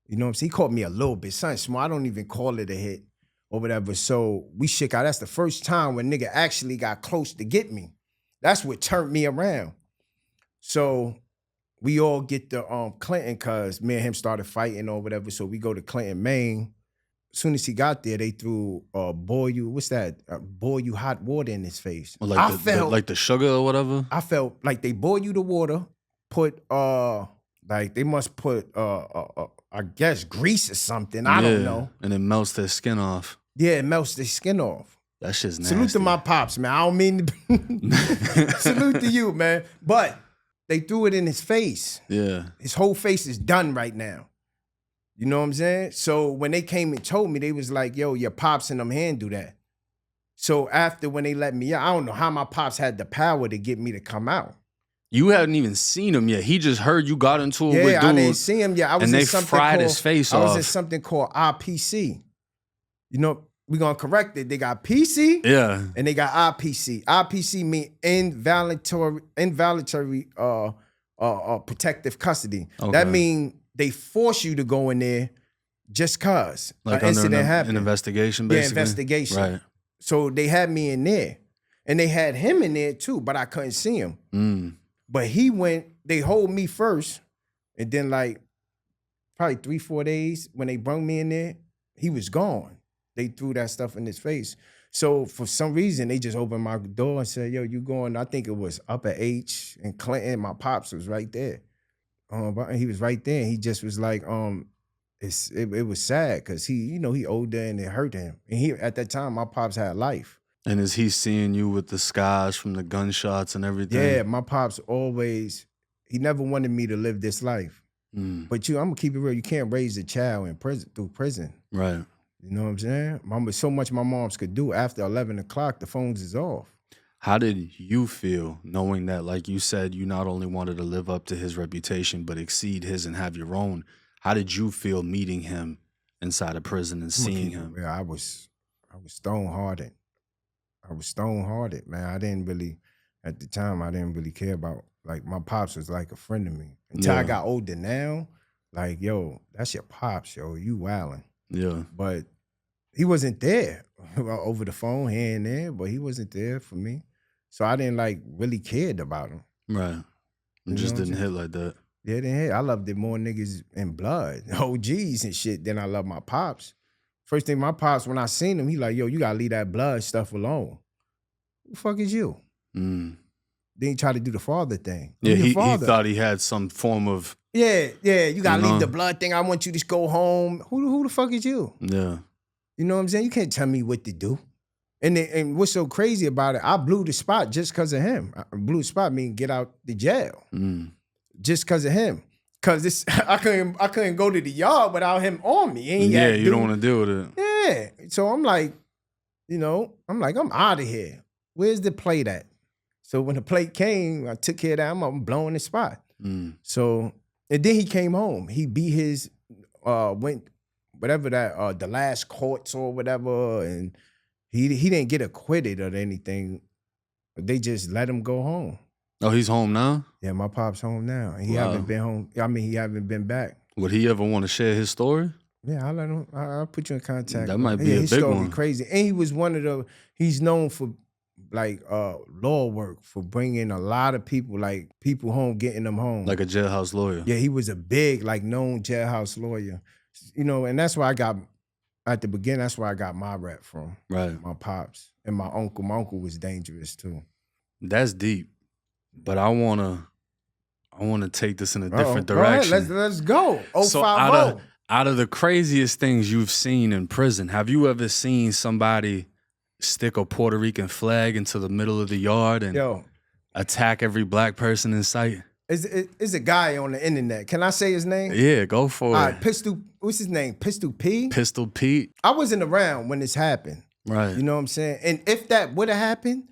You know what I'm saying? He caught me a little bit. Something small. I don't even call it a hit or whatever. So we shook out. That's the first time when nigga actually got close to get me. That's what turned me around. So we all get to Clinton because me and him started fighting or whatever. So we go to Clinton, Maine. As soon as he got there, they threw what's that? Boil you hot water in his face. Or like like the sugar or whatever? I felt like they boil you the water, put like they must put I guess grease or something. I don't know. And it melts their skin off. Yeah, it melts their skin off. That shit's nasty. Salute to my pops, man. I don't mean to salute to you, man. But they threw it in his face. Yeah. His whole face is done right now. You know what I'm saying? So when they came and told me, they was like, yo, your pops and them handle that. So after when they let me out, I don't know how my pops had the power to get me to come out. You hadn't even seen him yet. He just heard you got into it with dudes. Yeah, I didn't see him yet. I was and in they something fried called, his face off. I was in something called IPC. You know, we're going to correct it. They got PC and they got IPC. IPC mean involuntary protective custody. Okay. That means they force you to go in there just cause like an incident happened. An investigation, basically? Yeah, investigation. Right. So they had me in there. And they had him in there too, but I couldn't see him. Mm. But he went, they hold me first, and then like probably 3-4 days when they brung me in there, he was gone. They threw that stuff in his face. So for some reason, they just opened my door and said, yo, you going, I think it was Upper H and Clinton, my pops was right there. But he was right there. And he just was like, it was sad because he older and it hurt him. And at that time, my pops had life. And is he seeing you with the scars from the gunshots and everything? Yeah, my pops always, he never wanted me to live this life. Mm. But I'm going to keep it real. You can't raise a child in prison through prison. Right. You know what I'm saying? So much my moms could do. After 11 o'clock, the phones is off. How did you feel knowing that, like you said, you not only wanted to live up to his reputation, but exceed his and have your own? How did you feel meeting him inside of prison and seeing him? Yeah, I was stone-hearted. I was stone-hearted, man. I didn't really, at the time, I didn't really care about, like, my pops was like a friend to me. Until I got older now, like, yo, that's your pops, yo. You wildin'. Yeah. But he wasn't there over the phone here and there, but he wasn't there for me. So I didn't, like, really cared about him. Right. It just didn't hit like that. Yeah, it didn't hit. I loved it more niggas in blood, OGs and shit, than I love my pops. First thing my pops, when I seen him, he like, yo, you gotta leave that blood stuff alone. Who the fuck is you? Mm. Then he tried to do the father thing. Yeah, he thought he had some form of... Yeah, you gotta leave the blood thing. I want you to just go home. Who the fuck is you? Yeah. You know what I'm saying? You can't tell me what to do. And what's so crazy about it, I blew the spot just because of him. I blew the spot mean get out the jail. Mm. Just because of him. Cause I couldn't go to the yard without him on me. You don't want to deal with it. Yeah. So I'm like, I'm out of here. Where's the plate at? So when the plate came, I took care of that. I'm blowing the spot. Mm. So, and then he came home. He beat his, went whatever that, the last courts or whatever, and he didn't get acquitted or anything. They just let him go home. Oh, he's home now? Yeah, my pop's home now. He haven't been home. I mean, he haven't been back. Would he ever want to share his story? Yeah, I'll let him. I'll put you in contact. That might be a his big story one. Crazy, and he was one of the. He's known for like law work, for bringing a lot of people, like people home, getting them home. Like a jailhouse lawyer. Yeah, he was a big, like known jailhouse lawyer. And that's why I got at the beginning. That's where I got my rep from. Right. My pops and my uncle. My uncle was dangerous too. That's deep. But I wanna take this in a different direction. Go ahead. Let's go. So out of the craziest things you've seen in prison, have you ever seen somebody stick a Puerto Rican flag into the middle of the yard and attack every black person in sight? It's a guy on the internet. Can I say his name? Yeah, go for it. All right, what's his name? Pistol P? Pistol Pete. I wasn't around when this happened. Right. You know what I'm saying? And if that would have happened,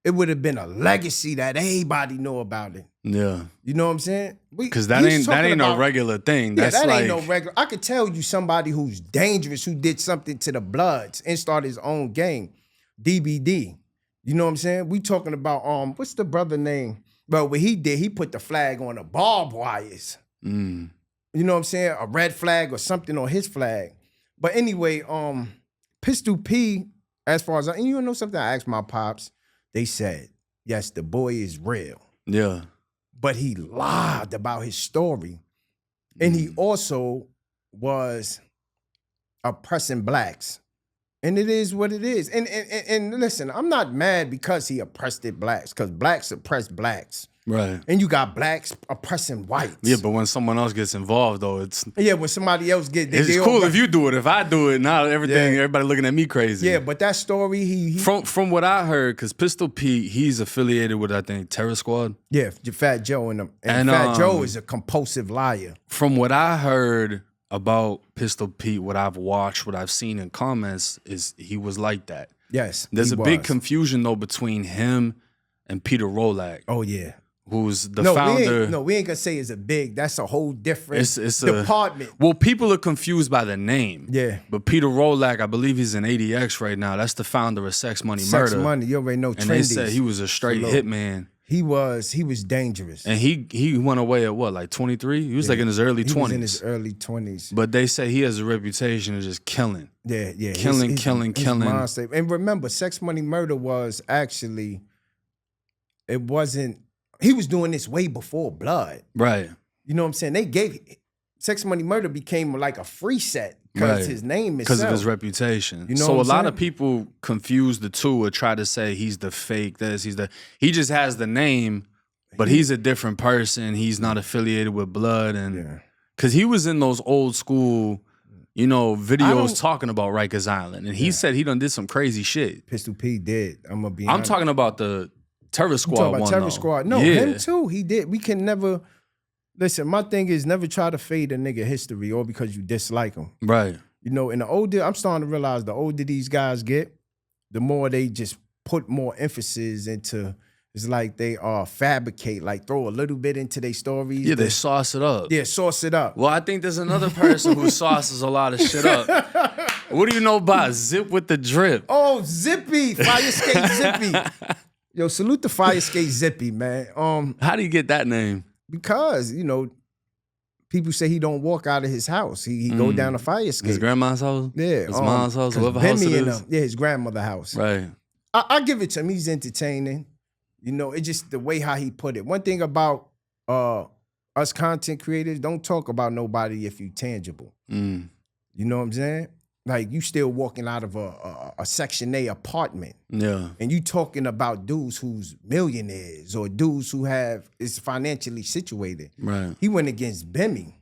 it would have been a legacy that everybody know about it. Yeah. You know what I'm saying? Because that ain't no regular thing. Yeah, That's that like, ain't no regular. I could tell you somebody who's dangerous who did something to the Bloods and started his own gang, DBD. You know what I'm saying? We talking about what's the brother name? Well, what he did, he put the flag on the barbed wires. mm, You know what I'm saying? A red flag or something on his flag. But anyway, Pistol P, as far as and you know something, I asked my pops. They said, yes, the boy is real. yeah. But he lied about his story. And he also was oppressing blacks. And it is what it is. And listen, I'm not mad because he oppressed blacks, because blacks oppress blacks. Right. And you got blacks oppressing whites. Yeah, but when someone else gets involved, though, it's when somebody else gets, it's cool if you do it. If I do it, now everybody looking at me crazy. Yeah, but that story, he from what I heard, because Pistol Pete, he's affiliated with, I think, Terror Squad. Yeah, Fat Joe and them. And Fat Joe is a compulsive liar. From what I heard about Pistol Pete, what I've watched, what I've seen in comments, is he was like that. Yes, there's a big confusion though between him and Peter Rolak. Oh yeah. Who's the founder? We ain't gonna say it's a big. That's a whole different department. Well, people are confused by the name. Yeah. But Peter Rolak, I believe he's in ADX right now. That's the founder of Sex Money Murder. Sex Money, you already know. And they said he was a straight hitman. He was dangerous. And he went away at what, like 23? He was like in his early 20s. He was in his early 20s. But they say he has a reputation of just killing. Yeah. Killing. And remember, Sex Money Murder was actually, it wasn't, he was doing this way before Blood. Right. You know what I'm saying? They gave, Sex Money Murder became like a free set because his name is because of his reputation. You know so what a lot of people confuse the two or try to say he's the fake this, he just has the name, but he's a different person. He's not affiliated with Blood, and because he was in those old school, you know, videos talking about Rikers Island, and he said he done did some crazy shit. Pistol P did. I'm talking about the Terror Squad one. Terror Squad. No, him too. He did. We can never. Listen, my thing is never try to fade a nigga history or because you dislike him. Right. You know, and the older, I'm starting to realize the older these guys get, the more they just put more emphasis into, it's like they fabricate, like throw a little bit into their stories. Yeah, they sauce it up. Yeah, sauce it up. Well, I think there's another person who sauces a lot of shit up. What do you know about ZipwiththeDrip? Oh, Zippy, Fire Skate Zippy. Yo, salute the Fire Skate Zippy, man. How do you get that name? Because, you know, people say he don't walk out of his house. He go down the fire escape. His grandma's house? Yeah. His mom's house? Whatever house it is? Yeah, his grandmother's house. Right. I give it to him. He's entertaining. You know, it's just the way how he put it. One thing about us content creators, don't talk about nobody if you tangible. You know what I'm saying? Like, you still walking out of a Section A apartment. Yeah. And you talking about dudes who's millionaires or dudes who is financially situated. Right. He went against Bimmy.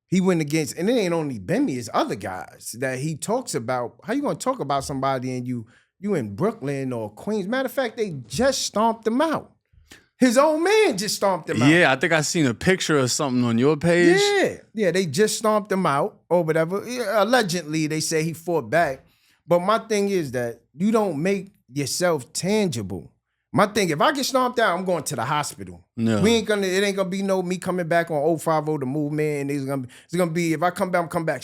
He went against, and it ain't only Bimmy, it's other guys that he talks about. How you gonna talk about somebody and you in Brooklyn or Queens? Matter of fact, they just stomped him out. His old man just stomped him out. Yeah, I think I seen a picture of something on your page. Yeah, they just stomped him out or whatever. Yeah, allegedly, they say he fought back. But my thing is that you don't make yourself tangible. My thing, if I get stomped out, I'm going to the hospital. No. It ain't gonna be no me coming back on 050 the movement. And it's gonna be if I come back, I'm come back.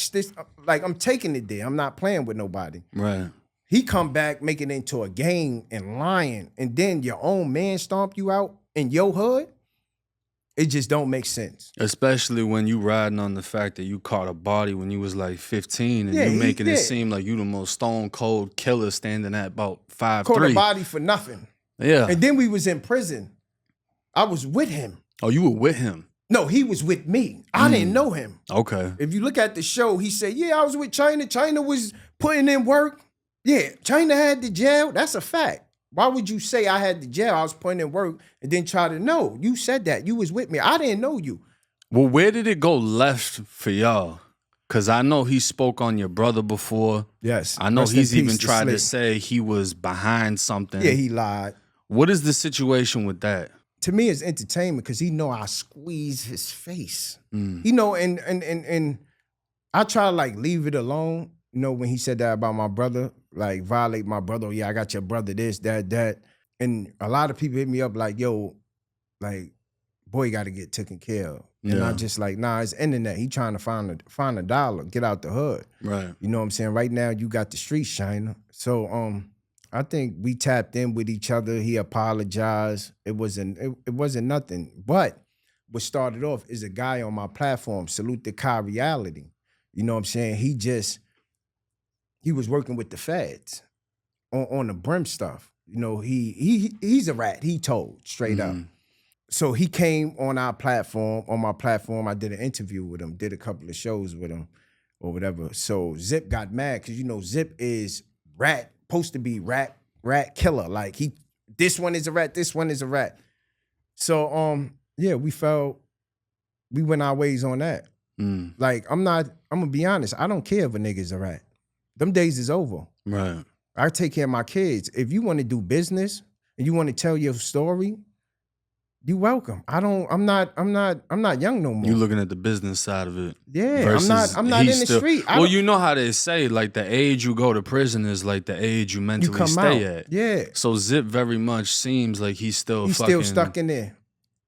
Like, I'm taking it there. I'm not playing with nobody. Right. He come back, make it into a game and lying, and then your own man stomp you out in your hood. It just don't make sense. Especially when you riding on the fact that you caught a body when you was like 15 and you making it seem like you the most stone cold killer standing at about 5'3". Caught a body for nothing. Yeah. And then we was in prison. I was with him. Oh, you were with him? No, he was with me. I didn't know him. Okay. If you look at the show, he said, yeah, I was with Chyna. Chyna was putting in work. Yeah, Chyna had the jail. That's a fact. Why would you say I had the jail? I was putting in work and then try to know. You said that. You was with me. I didn't know you. Well, where did it go left for y'all? Because I know he spoke on your brother before. Yes. I know he's even tried to say he was behind something. Yeah, he lied. What is the situation with that? To me, it's entertainment because he know I squeeze his face. You know, and I try to like leave it alone. You know, when he said that about my brother, like violate my brother. Yeah, I got your brother this, that. And a lot of people hit me up like, yo, like, boy got to get taken care of. And I just like, nah, it's internet. He trying to find a dollar, get out the hood. Right. You know what I'm saying? Right now, you got the streets, Chyna. So I think we tapped in with each other. He apologized. It wasn't nothing. But what started off is a guy on my platform, Salute the Kai Reality. You know what I'm saying? He was working with the feds on the Brim stuff. You know, he's a rat. He told straight up. So he came on my platform. I did an interview with him, did a couple of shows with him or whatever. So Zip got mad because, you know, Zip is supposed to be rat killer. Like this one is a rat, this one is a rat. So yeah, we went our ways on that. Like I'm gonna be honest, I don't care if a nigga's a rat. Them days is over. Right. I take care of my kids. If you want to do business and you want to tell your story, you welcome. I'm not young no more. You looking at the business side of it. Yeah, I'm not in the street. Well, you know how they say, like, the age you go to prison is like the age you mentally stay at. Yeah. So Zip very much seems like he's still stuck in there.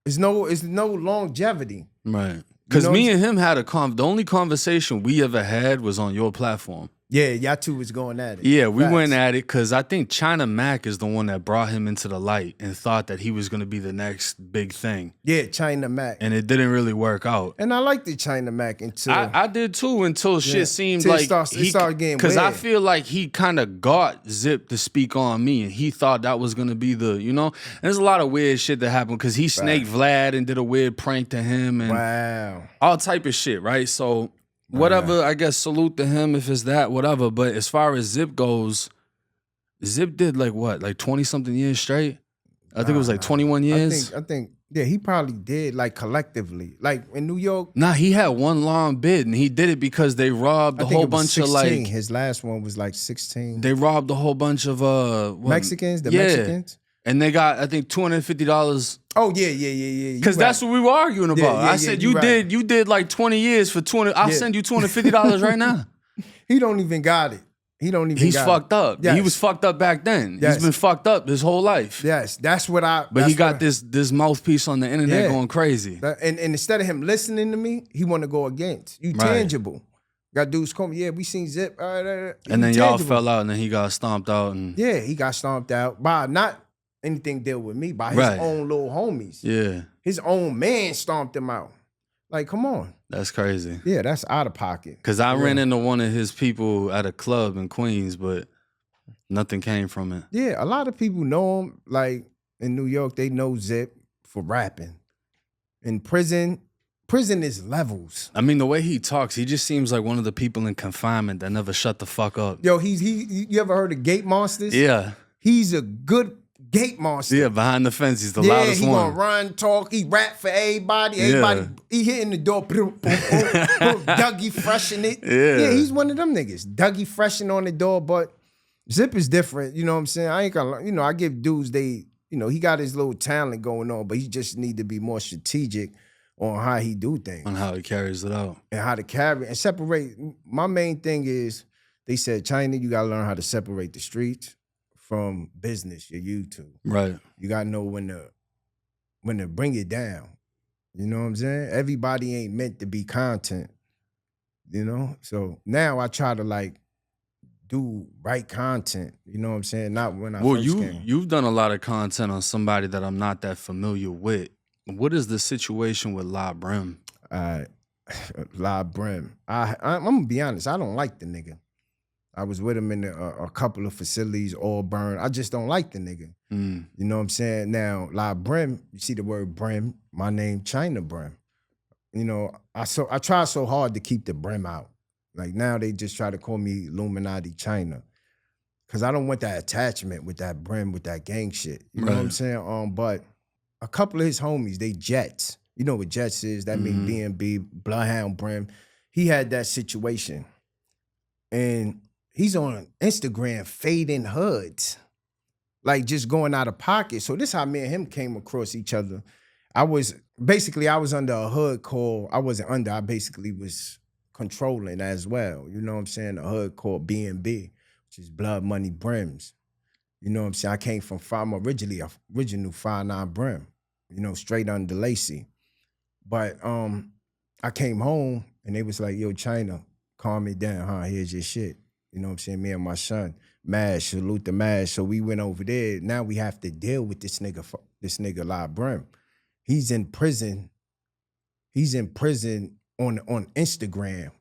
It's no longevity. Right. Because me and him had the only conversation we ever had was on your platform. Yeah, y'all two was going at it. Yeah, we went at it because I think Chyna Mack is the one that brought him into the light and thought that he was going to be the next big thing. Yeah, Chyna Mack. And it didn't really work out. And I liked the Chyna Mack until... I did too until shit seemed like... It started getting weird. Because I feel like he kind of got Zip to speak on me and he thought that was going to be the, you know? And there's a lot of weird shit that happened because he snaked Vlad and did a weird prank to him and all type of shit, right? So... whatever, I guess salute to him if it's that, whatever. But as far as Zip goes, Zip did like what, like 20-something years straight? I think it was like 21 years. I think, yeah, he probably did like collectively. Like in New York. Nah, he had one long bid and he did it because they robbed a whole bunch 16. of like. His last one was like 16. They robbed a whole bunch of Mexicans, Mexicans. And they got, I think, $250. Oh yeah. Because that's what we were arguing about. I said you did like 20 years for 200. I'll send you $250 right now. He don't even got it. He's fucked up. Yes. He was fucked up back then. Yes. He's been fucked up his whole life. Yes, that's what I. But he got this mouthpiece on the internet going crazy. And instead of him listening to me, he want to go against you. Tangible. Got dudes call me. Yeah, we seen Zip. And then y'all fell out, and then he got stomped out. And yeah, he got stomped out by not anything deal with me, by his own little homies. Yeah. His own man stomped him out. Like, come on. That's crazy. Yeah, that's out of pocket. Because I ran into one of his people at a club in Queens, but nothing came from it. Yeah, a lot of people know him. Like, in New York, they know Zip for rapping. In prison is levels. I mean, the way he talks, he just seems like one of the people in confinement that never shut the fuck up. Yo, you ever heard of Gate Monsters? Yeah. He's a good gate monster. Yeah, behind the fence, he's the loudest one. Yeah, he gonna run, talk, he rap for everybody. He hitting the door, Dougie freshen it. Yeah, he's one of them niggas. Dougie freshen on the door, but Zip is different. You know what I'm saying? I ain't gonna, I give dudes he got his little talent going on, but he just need to be more strategic on how he do things. On how he carries it out. And how to carry and separate. My main thing is, they said, Chyna, you gotta learn how to separate the streets from business, your YouTube. Right. You gotta know when to bring it down. You know what I'm saying? Everybody ain't meant to be content. You know? So now I try to like do right content. You know what I'm saying? Not when I first came. You've done a lot of content on somebody that I'm not that familiar with. What is the situation with L Brim? L Brim. I'm gonna be honest, I don't like the nigga. I was with him in a couple of facilities, all burned. I just don't like the nigga. You know what I'm saying? Now, L Brim, you see the word Brim, my name, Chyna Brim. You know, I try so hard to keep the Brim out. Like now they just try to call me Illuminati Chyna. Cause I don't want that attachment with that Brim, with that gang shit. You know what I'm saying? But a couple of his homies, they Jets. You know what Jets is? That means B&B, Bloodhound Brim. He had that situation. And he's on Instagram fading hoods, like just going out of pocket. So this is how me and him came across each other. I was under a hood called, I basically was controlling as well. You know what I'm saying? A hood called B&B, which is Blood Money Brims. You know what I'm saying? I came from I'm originally a original 5'9" Brim, you know, straight under Lacey. But I came home and they was like, yo, Chyna, calm me down, huh? Here's your shit. You know what I'm saying? Me and my son, Mash, salute the Mash. So we went over there. Now we have to deal with this nigga L Brim. He's in prison. He's in prison on Instagram,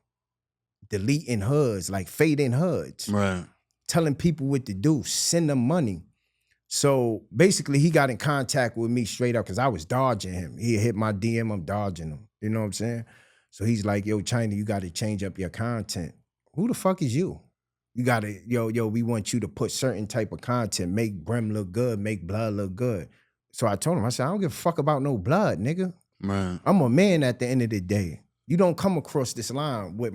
deleting HUDs, like fading HUDs. Right. Telling people what to do, send them money. So basically he got in contact with me straight up because I was dodging him. He hit my DM, I'm dodging him. You know what I'm saying? So he's like, yo, Chyna, you got to change up your content. Who the fuck is you? You got to, yo, we want you to put certain type of content, make Brim look good, make Blood look good. So I told him, I said, I don't give a fuck about no blood, nigga. Right. I'm a man at the end of the day. You don't come across this line with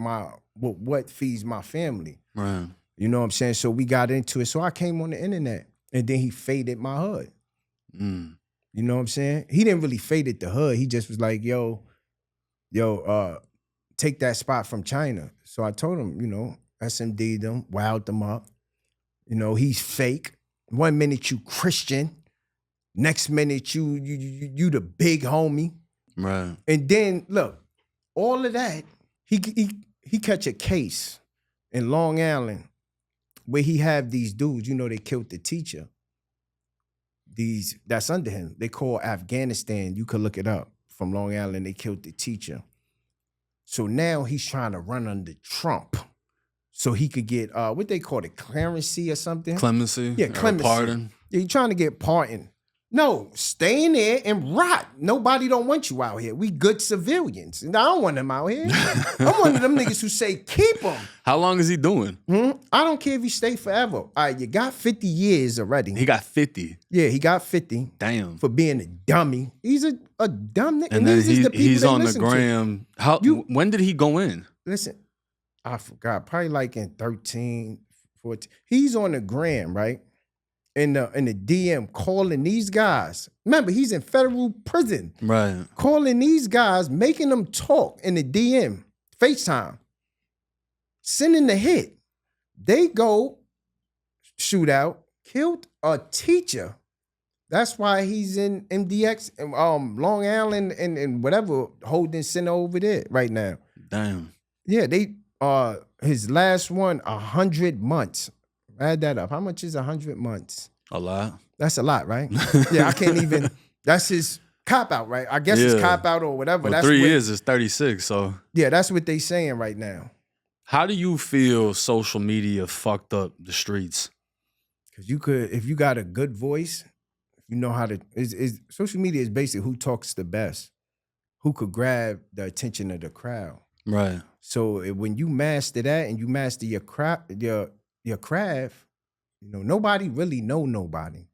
what feeds my family. Right. You know what I'm saying? So we got into it. So I came on the internet and then he faded my HUD. Mm. You know what I'm saying? He didn't really fade it the HUD. He just was like, yo, take that spot from Chyna. So I told him, you know, SMD'd them, wowed them up. You know, he's fake. 1 minute you Christian. Next minute you the big homie. Right. And then look, all of that, he catch a case in Long Island where he have these dudes, you know, they killed the teacher. That's under him. They call Afghanistan. You could look it up. From Long Island, they killed the teacher. So now he's trying to run under Trump. So he could get, what they call it, clemency or something? Clemency? Yeah, clemency. Pardon? Yeah, he's trying to get pardon. No, stay in there and rot. Nobody don't want you out here. We good civilians. And I don't want them out here. I'm one of them niggas who say, keep them. How long is he doing? I don't care if you stay forever. All right, you got 50 years already. He got 50. Yeah, he got 50. Damn. For being a dummy. He's a dumb nigga. And then he's on the gram. When did he go in? Listen, I forgot. Probably like in 13, 14. He's on the gram, right? In the DM calling these guys. Remember, he's in federal prison. Right. Calling these guys, making them talk in the DM, FaceTime, sending the hit. They go shootout, killed a teacher. That's why he's in MDX, Long Island, and whatever holding center over there right now. Damn. Yeah, they his last one 100 months. Add that up. How much is 100 months? A lot. That's a lot, right? Yeah, I can't even. That's his cop out, right? I guess it's cop out or whatever. Well, that's 3 years is 36. So yeah, that's what they saying right now. How do you feel social media fucked up the streets? Because you could, if you got a good voice, you know how to. Social media is basically who talks the best, who could grab the attention of the crowd. Right. So when you master that and you master your craft, your craft, you know, nobody really know nobody.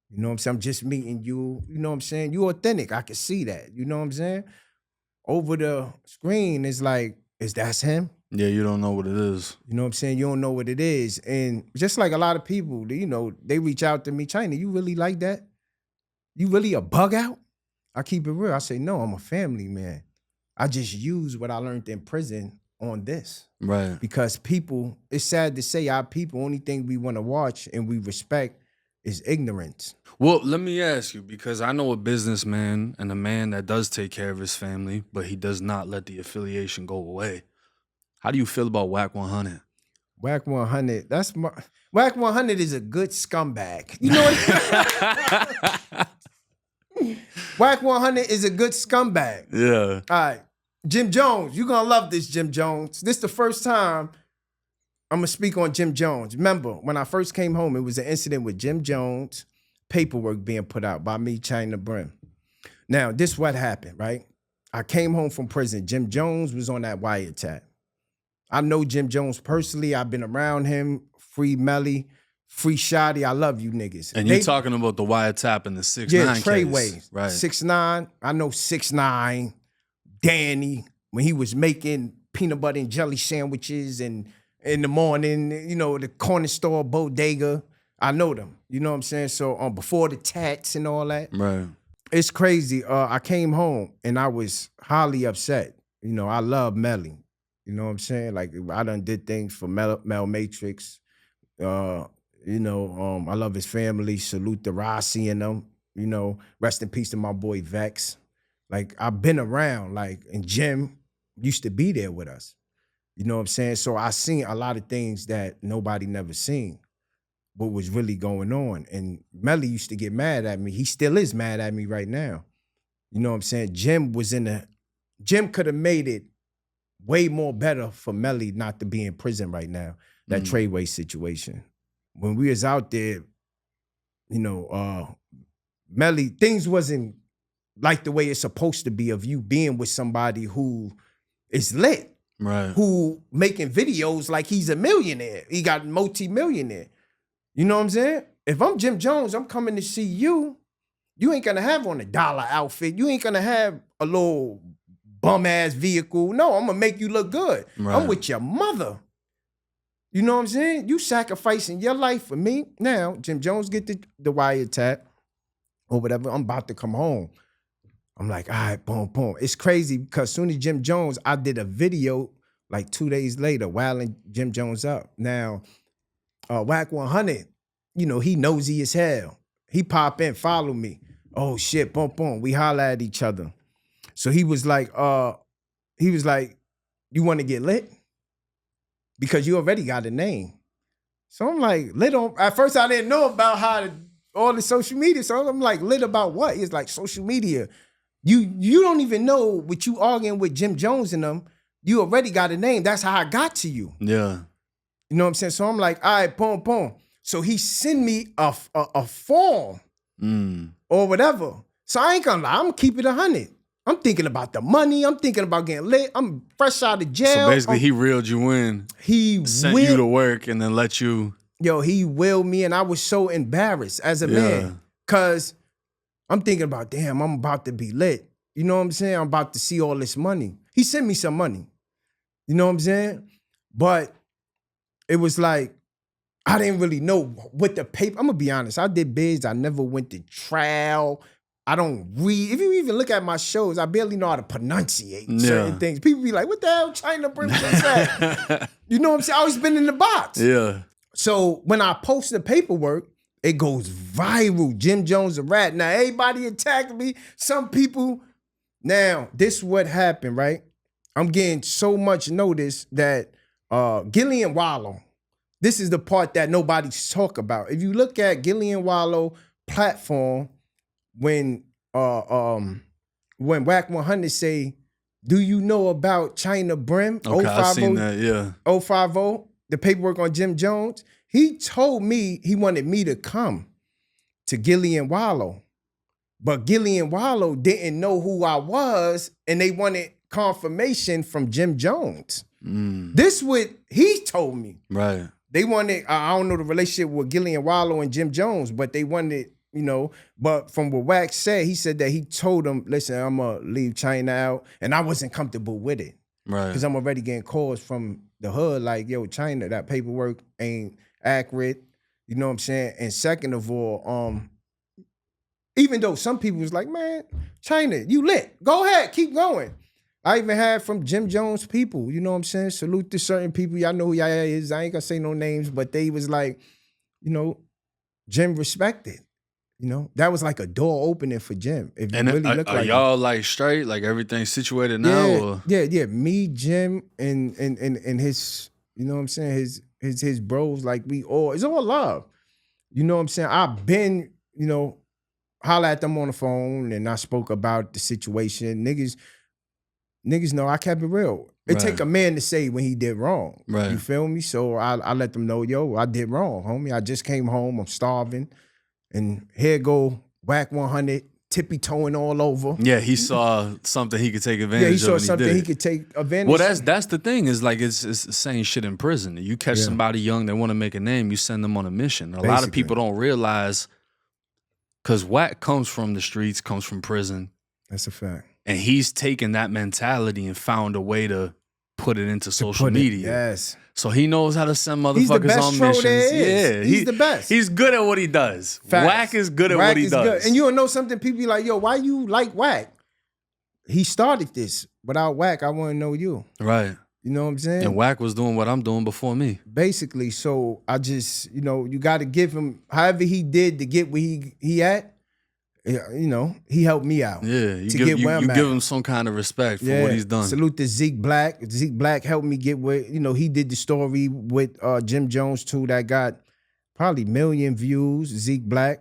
You know what I'm saying? I'm just meeting you. You know what I'm saying? You authentic. I can see that. You know what I'm saying? Over the screen, it's like, that's him? Yeah, you don't know what it is. You know what I'm saying? You don't know what it is. And just like a lot of people, you know, they reach out to me, Chyna, you really like that? You really a bug out? I keep it real. I say, no, I'm a family man. I just use what I learned in prison on this. Right. Because people, it's sad to say, our people, only thing we want to watch and we respect is ignorance. Well, let me ask you, because I know a businessman and a man that does take care of his family, but he does not let the affiliation go away. How do you feel about Wack100? Wack100, Wack100 is a good scumbag. You know what? Wack100 is a good scumbag. Yeah. All right. Jim Jones, you're going to love this, Jim Jones. This is the first time I'm going to speak on Jim Jones. Remember, when I first came home, it was an incident with Jim Jones, paperwork being put out by me, Chyna Brim. Now, this is what happened, right? I came home from prison. Jim Jones was on that wiretap. I know Jim Jones personally. I've been around him. Free Melly, Free Shoddy. I love you niggas. And you're talking about the wiretap and the 6ix9ine case. Yeah, Treyway. Right. 6ix9ine. I know 6ix9ine. Danny, when he was making peanut butter and jelly sandwiches and in the morning, you know, the corner store bodega. I know them. You know what I'm saying? So before the tats and all that. Right. It's crazy. I came home and I was highly upset. You know, I love Melly. You know what I'm saying? Like I done did things for Mel Matrix. You know, I love his family. Salute to Rossi and them. You know, rest in peace to my boy Vex. Like, I've been around, like, and Jim used to be there with us. You know what I'm saying? So I seen a lot of things that nobody never seen, what was really going on. And Melly used to get mad at me. He still is mad at me right now. You know what I'm saying? Jim could have made it way more better for Melly not to be in prison right now, that Treyway situation. When we was out there, you know, Melly, things wasn't like the way it's supposed to be of you being with somebody who is lit. Right. Who making videos like he's a millionaire. He got multi-millionaire. You know what I'm saying? If I'm Jim Jones, I'm coming to see you. You ain't gonna have on a dollar outfit. You ain't gonna have a little bum-ass vehicle. No, I'm gonna make you look good. Right. I'm with your mother. You know what I'm saying? You sacrificing your life for me. Now, Jim Jones get the wiretap or whatever. I'm about to come home. I'm like, all right, boom, boom. It's crazy because soon as Jim Jones, I did a video like 2 days later, wilding Jim Jones up. Now, Wack100, you know, he nosy as hell. He pop in, follow me. Oh shit, boom, boom. We holler at each other. So he was like, you want to get lit? Because you already got a name. So I'm like, lit on, at first I didn't know about all the social media. So I'm like, lit about what? He's like, social media. You don't even know what you arguing with Jim Jones and them. You already got a name. That's how I got to you. Yeah. You know what I'm saying? So I'm like, all right, boom, boom. So he send me a form or whatever. So I ain't gonna lie, I'm gonna keep it 100. I'm thinking about the money. I'm thinking about getting lit. I'm fresh out of jail. So basically, he reeled you in. He sent you to work and then let you. Yo, he willed me, and I was so embarrassed as a man. Cause I'm thinking about, damn, I'm about to be lit. You know what I'm saying? I'm about to see all this money. He sent me some money. You know what I'm saying? But it was like, I didn't really know what the paper. I'm gonna be honest. I did bids. I never went to trial. I don't read. If you even look at my shows, I barely know how to pronunciate certain things. People be like, what the hell, Chyna Brim, what's that? You know what I'm saying? I always been in the box. Yeah. So when I post the paperwork, it goes viral. Jim Jones a rat. Now, everybody attacked me. Some people. Now, this is what happened, right? I'm getting so much notice that Gillian Wallow, this is the part that nobody's talk about. If you look at Gillian Wallow platform, when Wack100 say, do you know about Chyna Brim? Okay, I seen that, yeah. 050, the paperwork on Jim Jones. He told me he wanted me to come to Gillian Wallow. But Gillian Wallow didn't know who I was, and they wanted confirmation from Jim Jones. This what he told me. Right. They wanted, I don't know the relationship with Gillian Wallow and Jim Jones, but they wanted, you know, but from what Wack said, he said that he told him, listen, I'm going to leave Chyna out. And I wasn't comfortable with it. Right. Because I'm already getting calls from the hood like, yo, Chyna, that paperwork ain't accurate. You know what I'm saying? And second of all, even though some people was like, man, Chyna, you lit. Go ahead, keep going. I even had from Jim Jones people, you know what I'm saying? Salute to certain people. Y'all know who y'all is. I ain't gonna say no names, but they was like, you know, Jim respected. You know, that was like a door opening for Jim. If you and really look like y'all like straight, like everything situated now? Or? Yeah. Me, Jim, and his, you know what I'm saying, his bros, like we all, it's all love. You know what I'm saying? I've been, you know, holler at them on the phone and I spoke about the situation. Niggas know I kept it real. It take a man to say when he did wrong. Right. You feel me? So I let them know, yo, I did wrong, homie. I just came home. I'm starving. And here go Wack100, tippy-toeing all over. Yeah, he saw something he could take advantage of. Yeah, he saw something he could take advantage of. Well, that's the thing, is like it's the same shit in prison. You catch somebody young that want to make a name, you send them on a mission. A lot of people don't realize, because Wack comes from the streets, comes from prison. That's a fact. And he's taken that mentality and found a way to put it into social media. Yes. So he knows how to send motherfuckers on missions. Yeah, he's the best. He's good at what he does. Facts. Wack is good at what he does. Good. And you don't know something, people be like, yo, why you like Wack? He started this. Without Wack, I wouldn't know you. Right. You know what I'm saying? And Wack was doing what I'm doing before me. Basically, so I just, you got to give him, however he did to get where he at, he helped me out. Yeah, you give him some kind of respect for what he's done. Salute to Zeke Black. Zeke Black helped me get where, he did the story with Jim Jones too that got probably 1 million views. Zeke Black,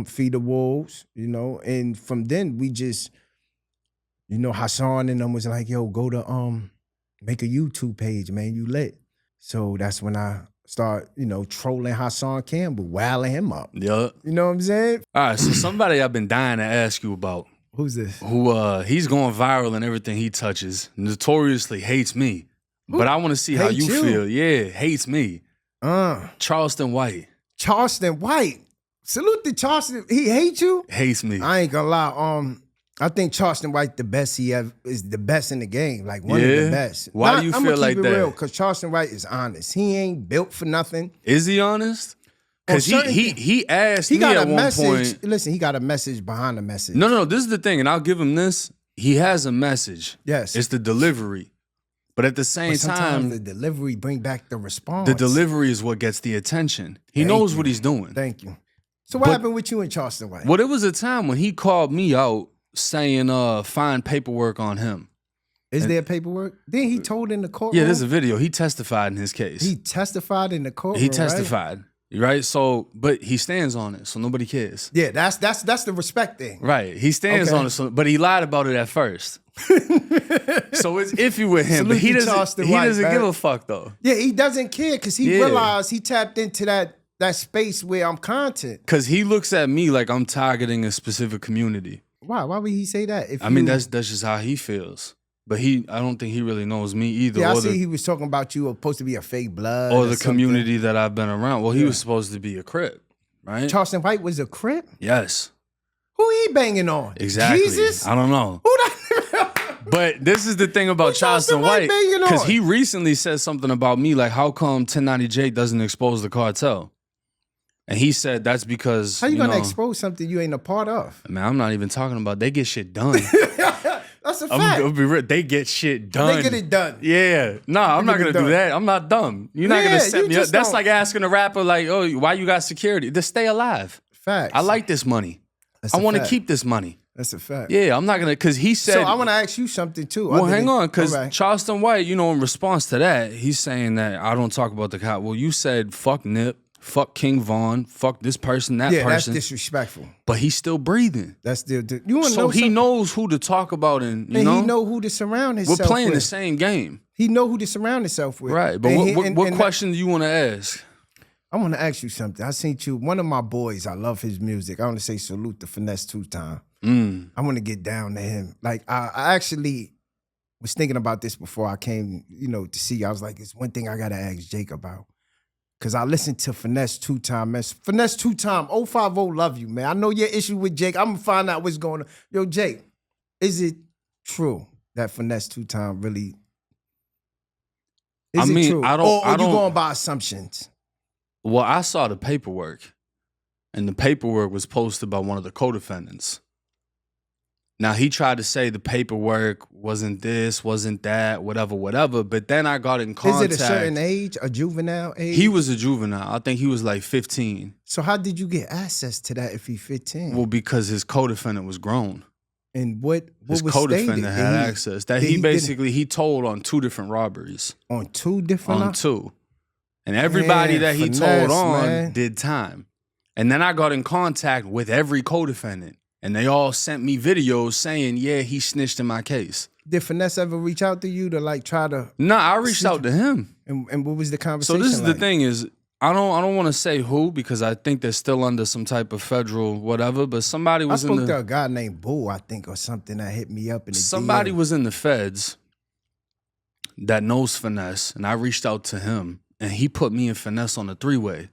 Feed the Wolves, and from then we just, Hassan and them was like, yo, go to make a YouTube page, man, you lit. So that's when I start, trolling Hassan Campbell, wilding him up. Yeah. You know what I'm saying? All right, so somebody I've been dying to ask you about. Who's this? Who he's going viral in everything he touches. Notoriously hates me. Who? But I want to see how you feel. Yeah, hates me. Charleston White. Charleston White. Salute to Charleston. He hates you? Hates me. I ain't gonna lie. I think Charleston White is the best in the game, like one of the best. Why do you feel like that? Real, because Charleston White is honest. He ain't built for nothing. Is he honest? Because he asked me at one point. Listen, he got a message behind the message. No, this is the thing, and I'll give him this. He has a message. Yes. It's the delivery. But at the same time, the delivery bring back the response. The delivery is what gets the attention. He knows what he's doing. Thank you. So what happened with you and Charleston White? Well, there was a time when he called me out saying find paperwork on him. Is there paperwork? Then he told in the courtroom? Yeah, there's a video. He testified in his case. He testified in the courtroom, He testified, right? So, but he stands on it, so nobody cares. Yeah, that's the respect thing. Right. He stands on it, but he lied about it at first. So it's iffy with him, but he doesn't give a fuck though. Yeah, he doesn't care because he realized he tapped into that space where I'm content. Because he looks at me like I'm targeting a specific community. Why would he say that? I mean, that's just how he feels. But I don't think he really knows me either. Yeah, I see he was talking about you were supposed to be a fake blood. Or the community that I've been around. Well, he was supposed to be a Crip, right? Charleston White was a Crip? Yes. Who he banging on? Exactly. Jesus? I don't know. Who that? But this is the thing about Charleston White. Because he recently said something about me, like, how come 1090J doesn't expose the cartel? And he said that's because how you gonna expose something you ain't a part of? Man, I'm not even talking about. They get shit done. That's a fact. I'll be real. They get shit done. They get it done. Yeah. No, I'm not gonna do that. I'm not dumb. You're not gonna set me up. That's like asking a rapper, like, oh, why you got security? To stay alive. Facts. I like this money. I want to keep this money. That's a fact. Yeah, I'm not gonna, because he said. So I want to ask you something too. Well, hang on, because Charleston White, in response to that, he's saying that I don't talk about the cop. Well, you said fuck Nip. Fuck King Von, fuck this person, that person. Yeah, that's disrespectful. But he's still breathing. That's still. You want to know? So he knows who to talk about, and he know who to surround himself with. We're playing the same game. He know who to surround himself with. Right, but what question do you want to ask? I want to ask you something. I seen you. One of my boys. I love his music. I want to say salute to Finesse 2 Time. I want to get down to him. Like I actually was thinking about this before I came, to see you. I was like, it's one thing I gotta ask Jake about. Cause I listened to Finesse 2 Time, man. Finesse 2 Time, 050 love you, man. I know your issue with Jake. I'm gonna find out what's going on. Yo, Jake, is it true that Finesse 2 Time really? Is it true? Or you going by assumptions? Well, I saw the paperwork, and the paperwork was posted by one of the co-defendants. Now, he tried to say the paperwork wasn't this, wasn't that, whatever, but then I got in contact. Is it a certain age, a juvenile age? He was a juvenile. I think he was like 15. So how did you get access to that if he's 15? Well, because his co-defendant was grown. And what his was co-defendant stated? had access. That he told on 2 different robberies. On 2 different? On 2. And everybody that he told on did time. And then I got in contact with every co-defendant. And they all sent me videos saying, yeah, he snitched in my case. Did Finesse ever reach out to you to like try to? No, I reached out to him. And what was the conversation? So this is like? the thing is, I don't want to say who because I think they're still under some type of federal whatever. But somebody was I spoke to a guy named Boo, I think, or something that hit me up in the somebody DM. Was in the feds that knows Finesse, and I reached out to him, and he put me and Finesse on a 3-way,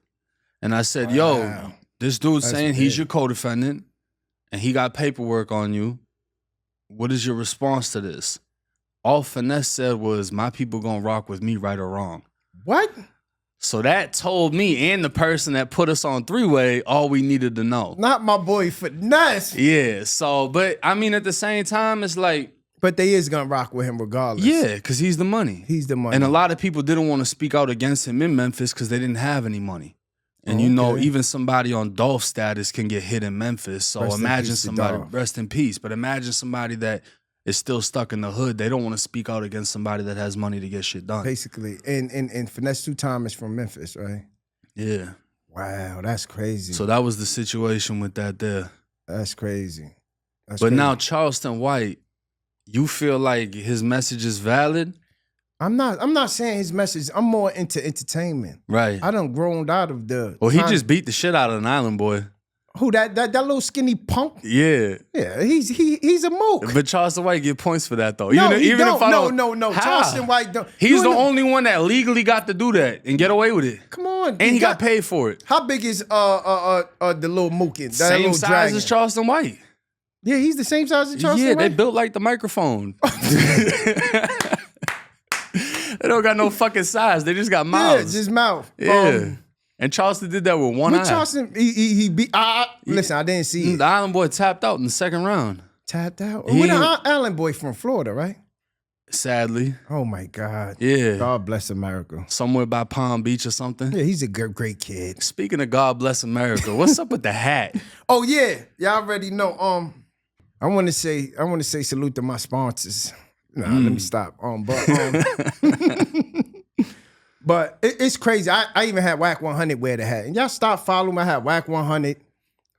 and I said, "Yo, this dude's saying he's your co-defendant." And he got paperwork on you. What is your response to this? All Finesse said was, my people gonna rock with me, right or wrong. What? So that told me and the person that put us on 3-way all we needed to know. Not my boy Finesse. Yeah, so, but I mean, at the same time, it's like, But they is gonna rock with him regardless. Yeah, because he's the money. He's the money. And a lot of people didn't want to speak out against him in Memphis because they didn't have any money. And you know, even somebody on Dolph status can get hit in Memphis. So imagine somebody, rest in peace, but imagine somebody that is still stuck in the hood. They don't want to speak out against somebody that has money to get shit done. Basically. And Finesse 2 Time is from Memphis, right? Yeah. Wow, that's crazy. So that was the situation with that there. That's crazy. But now Charleston White, you feel like his message is valid? I'm not saying his message. I'm more into entertainment. Right. I done grown out of the. Well, he just beat the shit out of an island boy. Who that little skinny punk? Yeah. Yeah, he's a mook. But Charleston White get points for that though. No, even if I don't, no. How? Charleston White don't. He's the only one that legally got to do that and get away with it. Come on. And he got paid for it. How big is the little mookin? Same size dragon? as Charleston White. Yeah, he's the same size as Charleston White? Yeah, they built like the microphone. They don't got no fucking size. They just got mouths. Yeah, just mouth. Yeah. And Charleston did that with one eye. Charleston, he beat. Listen, I didn't see it. The Island Boy tapped out in the second round. Tapped out? Where the Island Boy from? Florida, right? Sadly. Oh, my God. Yeah. God bless America. Somewhere by Palm Beach or something. Yeah, he's a great kid. Speaking of God bless America, what's up with the hat? Oh, yeah. Y'all already know. I want to say salute to my sponsors. Let me stop. But it's crazy. I even had Wack100 wear the hat. And y'all stop following me. I had Wack100,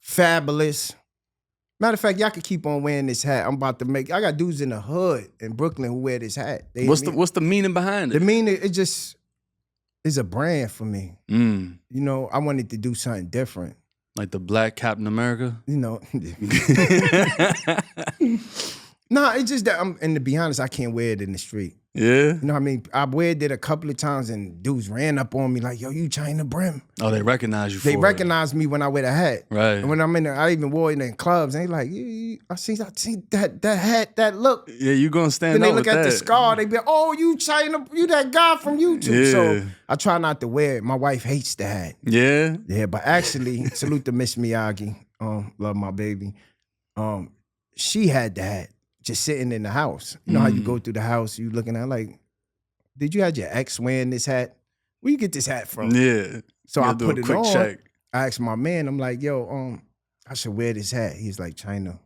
Fabulous. Matter of fact, y'all can keep on wearing this hat. I'm about to make. I got dudes in the hood in Brooklyn who wear this hat. What's the meaning behind it? The meaning, it just is a brand for me. You know, I wanted to do something different. Like the Black Captain America? You know. Nah, it's just that and to be honest, I can't wear it in the street. Yeah? You know what I mean? I wear it a couple of times and dudes ran up on me like, yo, you Chyna Brim. Oh, they recognize you for it. They recognize me when I wear the hat. Right. And when I'm in there, I even wore it in clubs. And they like, I see that hat, that look. Yeah, you gonna stand Then out with they look at that. the scar, they be like, oh, you Chyna, you that guy from YouTube. Yeah. So I try not to wear it. My wife hates the hat. Yeah? Yeah, but actually, salute to Miss Miyagi. Love my baby. She had the hat. Just sitting in the house. You know how you go through the house, you looking at like, did you have your ex wearing this hat? Where you get this hat from? Yeah. So I put it on. Check. I asked my man, I'm like, yo, I should wear this hat. He's like, Chyna,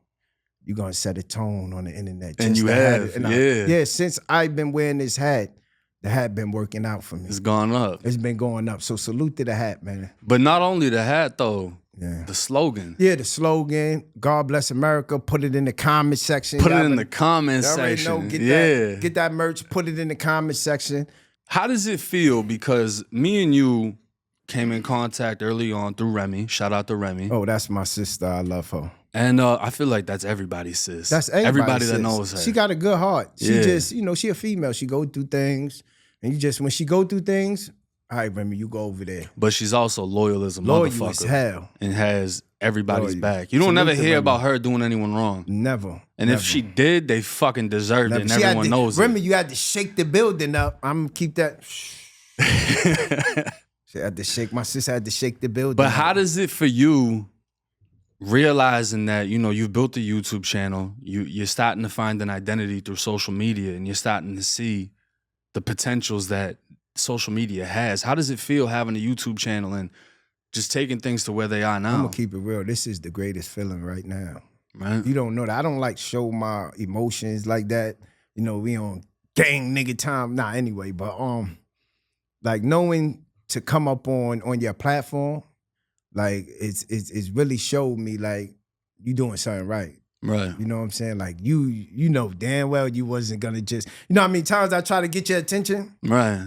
you gonna set a tone on the internet. And you have, yeah. Since I've been wearing this hat, the hat been working out for me. It's gone up. It's been going up. So salute to the hat, man. But not only the hat though. Yeah. The slogan. Yeah, the slogan, God bless America, put it in the comment section. Put it in the comment section. Get that merch, put it in the comment section. How does it feel? Because me and you came in contact early on through Remy. Shout out to Remy. Oh, that's my sister. I love her. And I feel like that's everybody's sis. That's everybody sis. that knows her. She got a good heart. She just, you know, she a female. She go through things. And you just, when she go through things, all right, Remy, you go over there. But she's also loyal as a motherfucker. Loyal as hell. And has everybody's back. You don't never hear about her doing anyone wrong. Never. And if she did, they fucking deserved it, and everyone knows it. Remy, you had to shake the building up. I'm gonna keep that. She had to shake, my sister had to shake the building But up. how does it for you, realizing that, you know, you've built a YouTube channel, you're starting to find an identity through social media, and you're starting to see the potentials that social media has. How does it feel having a YouTube channel and just taking things to where they are now? I'm gonna keep it real. This is the greatest feeling right now. Right. You don't know that. I don't like show my emotions like that. You know, we on gang nigga time. Nah, anyway, but like knowing to come up on your platform, like it's really showed me like you doing something right. Right. You know what I'm saying? Like you know damn well you wasn't gonna just, you know how many times I try to get your attention? Right.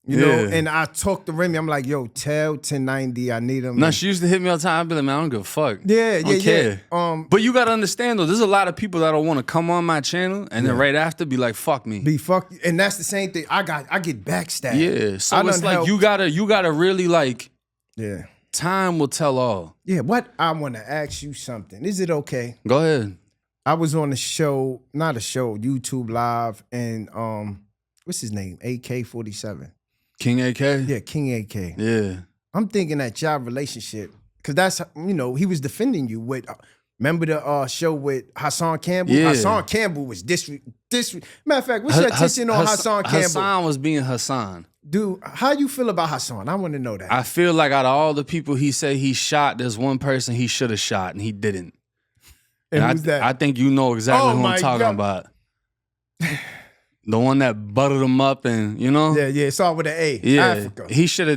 You know, and I talk to Remy, I'm like, yo, tell 1090 I need him. No, she used to hit me all the time. I'd be like, man, I don't give a fuck. Yeah, I don't care. But you gotta understand though, there's a lot of people that don't want to come on my channel and then right after be like, fuck me. And that's the same thing. I get backstabbed. Yeah. So it's like you gotta really like, time will tell all. Yeah, what I wanna ask you something. Is it okay? Go ahead. I was on a show, not a show, YouTube Live, and what's his name? AK-47. King AK? Yeah, King AK. Yeah. I'm thinking that y'all relationship, because that's, you know, he was defending you with, remember the show with Hassan Campbell? Yeah. Hassan Campbell was disrespecting Matter of fact, what's your attention on Hassan Campbell? Hassan was being Hassan. Dude, how you feel about Hassan? I want to know that. I feel like out of all the people he said he shot, there's one person he should have shot and he didn't. And who's that? I think you know exactly who I'm talking about. The one that buttered him up and, you know? Yeah, it started with an A. Yeah, Africa. he should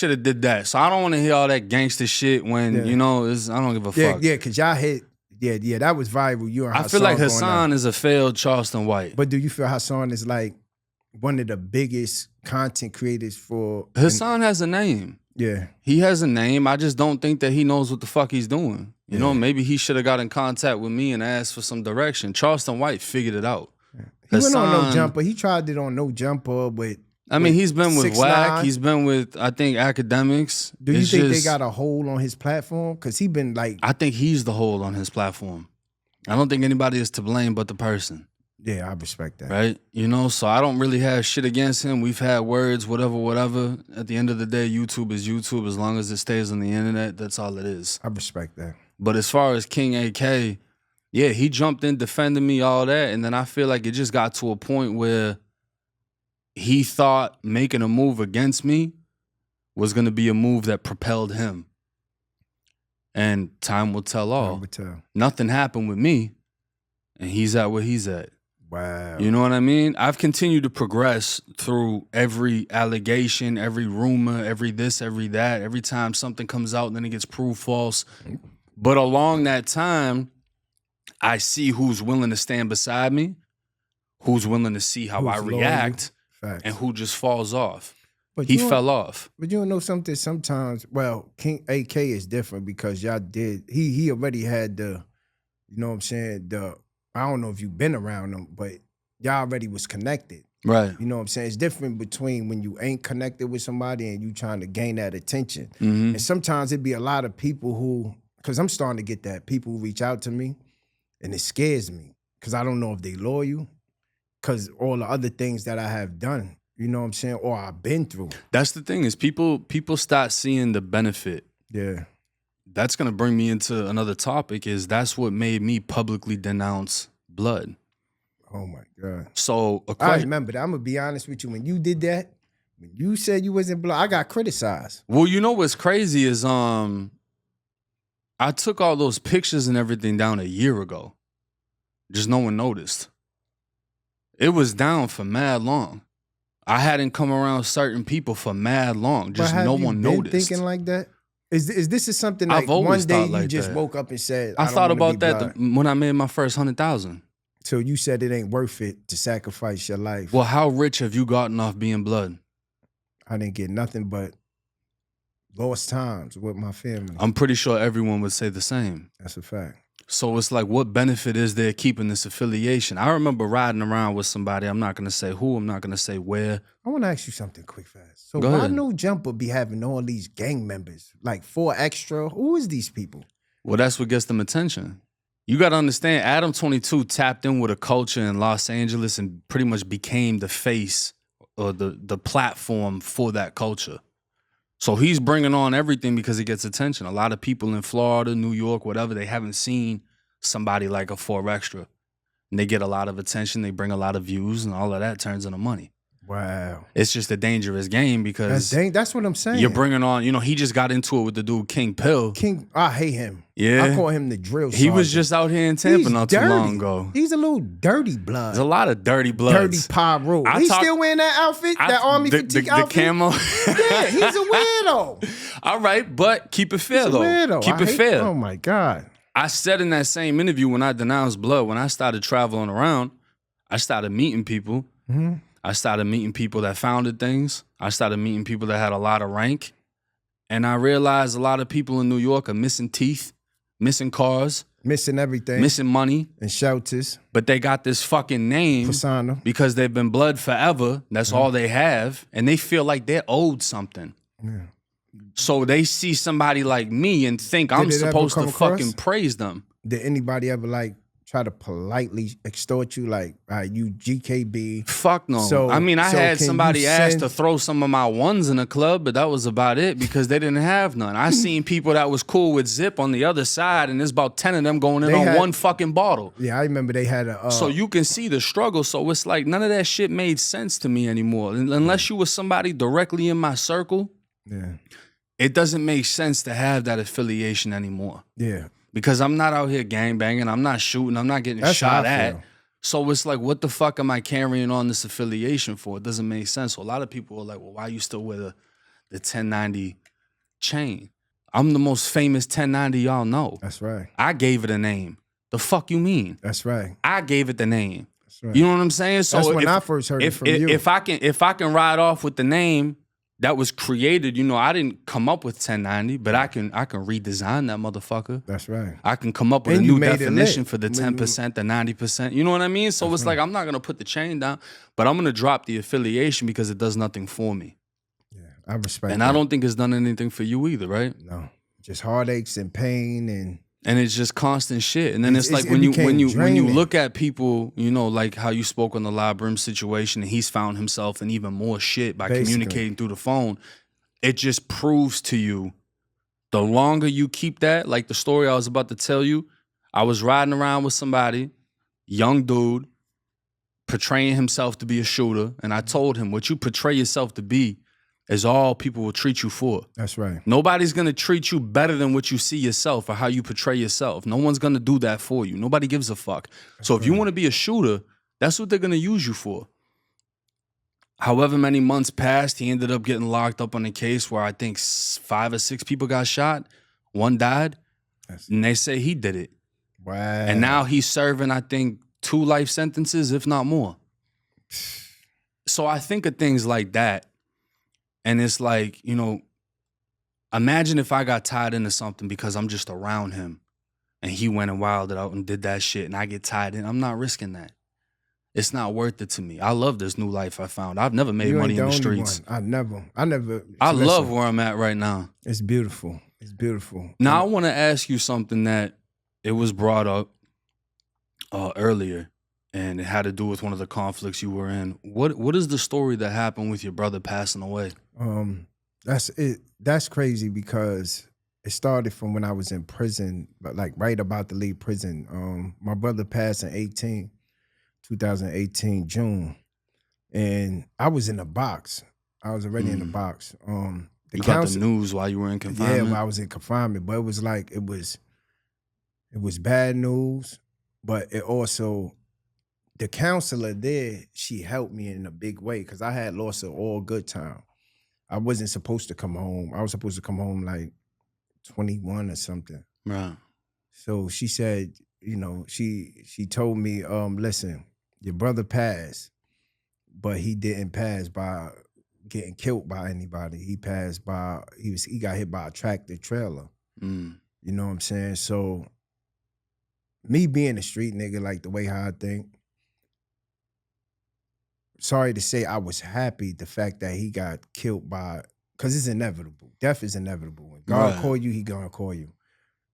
have did that. So I don't want to hear all that gangster shit when, you know, I don't give a fuck. Yeah, because y'all hit, that was viral. You and Hassan. I feel like Hassan is a failed Charleston White. But do you feel Hassan is like one of the biggest content creators for... Hassan has a name. Yeah. He has a name. I just don't think that he knows what the fuck he's doing. You know, maybe he should have got in contact with me and asked for some direction. Charleston White figured it out. He went on No Jumper. He tried it on No Jumper, but... I mean, he's been with 6ix9ine. Wack. He's been with, I think, Academics. Do you think they got a hold on his platform? Because he been like... I think he's the hold on his platform. I don't think anybody is to blame but the person. Yeah, I respect that. Right? You know, so I don't really have shit against him. We've had words, whatever. At the end of the day, YouTube is YouTube. As long as it stays on the internet, that's all it is. I respect that. But as far as King AK, yeah, he jumped in defending me, all that. And then I feel like it just got to a point where he thought making a move against me was going to be a move that propelled him. And time will tell all. Time will tell. Nothing happened with me, and he's at where he's at. Wow. You know what I mean? I've continued to progress through every allegation, every rumor, every this, every that. Every time something comes out, then it gets proved false. But along that time, I see who's willing to stand beside me, who's willing to see how I react, and who just falls off. But he fell off. But you don't know something? Sometimes, well, King AK is different because y'all did, he already had the, you know what I'm saying, I don't know if you've been around him, but y'all already was connected. Right. You know what I'm saying? It's different between when you ain't connected with somebody and you trying to gain that attention. Mm-hmm. And sometimes it'd be a lot of people who, because I'm starting to get that, people who reach out to me and it scares me because I don't know if they loyal because all the other things that I have done, you know what I'm saying, or I've been through. That's the thing is people start seeing the benefit. Yeah. That's going to bring me into another topic is that's what made me publicly denounce blood. Oh, my God. So, I remember that. I'm going to be honest with you. When you did that, when you said you wasn't blood, I got criticized. Well, you know what's crazy is I took all those pictures and everything down a year ago. Just no one noticed. It was down for mad long. I hadn't come around certain people for mad long. Just no one noticed. Thinking like that? Is this something like I've always one day thought like you just that. woke up and said, I thought about that when I made my first 100,000. So you said it ain't worth it to sacrifice your life. Well, how rich have you gotten off being blood? I didn't get nothing but lost times with my family. I'm pretty sure everyone would say the same. That's a fact. So it's like, what benefit is there keeping this affiliation? I remember riding around with somebody. I'm not going to say who. I'm not going to say where. I want to ask you something quick, fast. So Go why ahead. No Jumper be having all these gang members? Like 4 extra? Who is these people? Well, that's what gets them attention. You got to understand, Adam 22 tapped in with a culture in Los Angeles and pretty much became the face or the platform for that culture. So he's bringing on everything because it gets attention. A lot of people in Florida, New York, whatever, they haven't seen somebody like a 4 extra. And they get a lot of attention. They bring a lot of views and all of that turns into money. Wow. It's just a dangerous game because that's what I'm saying. you're bringing on, you know, he just got into it with the dude King Pill. I hate him. Yeah. I call him the drill sergeant. He was just out here in Tampa not too long ago. He's a little dirty blood. There's a lot of dirty bloods. Dirty pyro. He's still wearing that outfit, that army fatigue outfit? The camo. Yeah, he's a weirdo. All right, but keep it fair, though. Weirdo. Keep it fair. Oh, my God. I said in that same interview when I denounced blood, when I started traveling around, I started meeting people. Mm-hmm. I started meeting people that founded things. I started meeting people that had a lot of rank. And I realized a lot of people in New York are missing teeth, missing cars, missing everything, missing money, and shelters. But they got this fucking name persona because they've been blood forever. That's all they have. And they feel like they're owed something. Yeah. So they see somebody like me and think I'm supposed to fucking praise them. Did anybody ever like try to politely extort you, like, you GKB? Fuck no. So, I mean, I had can somebody you ask send- to throw some of my ones in the club, but that was about it because they didn't have none. I seen people that was cool with Zip on the other side, and there's about 10 of them going in on one fucking bottle. Yeah, I remember they had a... so you can see the struggle. So it's like none of that shit made sense to me anymore. Unless you was somebody directly in my circle, it doesn't make sense to have that affiliation anymore. Yeah. Because I'm not out here gangbanging, I'm not shooting, I'm not getting shot at. So it's like, what the fuck am I carrying on this affiliation for? It doesn't make sense. So a lot of people are like, well, why you still wear the 1090 chain? I'm the most famous 1090 y'all know. That's right. I gave it a name. The fuck you mean? That's right. I gave it the name. That's right. You know what I'm saying? So that's when I first heard it from you. If I can ride off with the name that was created, you know, I didn't come up with 1090, but I can redesign that motherfucker. That's right. I can come up with a new definition for the 10%, the 90%. You know what I mean? So it's like, I'm not gonna put the chain down, but I'm gonna drop the affiliation because it does nothing for me. Yeah, I respect and that. I don't think it's done anything for you either, right? No. Just heartaches and pain and it's just constant shit. And then it's like when you look at people, you know, like how you spoke on the L Brim situation, and he's found himself in even more shit by communicating through the phone. It just proves to you, the longer you keep that, like the story I was about to tell you, I was riding around with somebody, young dude, portraying himself to be a shooter, and I told him, what you portray yourself to be is all people will treat you for. That's right. Nobody's gonna treat you better than what you see yourself or how you portray yourself. No one's gonna do that for you. Nobody gives a fuck. So if you wanna be a shooter, that's what they're gonna use you for. However many months passed, he ended up getting locked up on a case where I think 5 or 6 people got shot. 1 died. And they say he did it. Wow. And now he's serving, I think, 2 life sentences, if not more. So I think of things like that. And it's like, you know, imagine if I got tied into something because I'm just around him and he went and wilded out and did that shit and I get tied in. I'm not risking that. It's not worth it to me. I love this new life I found. I've never made money in the streets. I never. I love where I'm at right now. It's beautiful. It's beautiful. Now I want to ask you something that it was brought up earlier. And it had to do with one of the conflicts you were in. What is the story that happened with your brother passing away? That's it. That's crazy because it started from when I was in prison, but like right about to leave prison. My brother passed in 2018, June. And I was in the box. I was already in the box. You got the news while you were in confinement? Yeah, while I was in confinement. But it was like, it was bad news, but it also... The counselor there, she helped me in a big way because I had lost an all good time. I wasn't supposed to come home. I was supposed to come home like 21 or something. Right. So she said, you know, she told me, listen, your brother passed, but he didn't pass by getting killed by anybody. He passed by, he got hit by a tractor trailer. You know what I'm saying? So me being a street nigga, like the way how I think, sorry to say, I was happy the fact that he got killed by, because it's inevitable. Death is inevitable. When God call you, he gonna call you.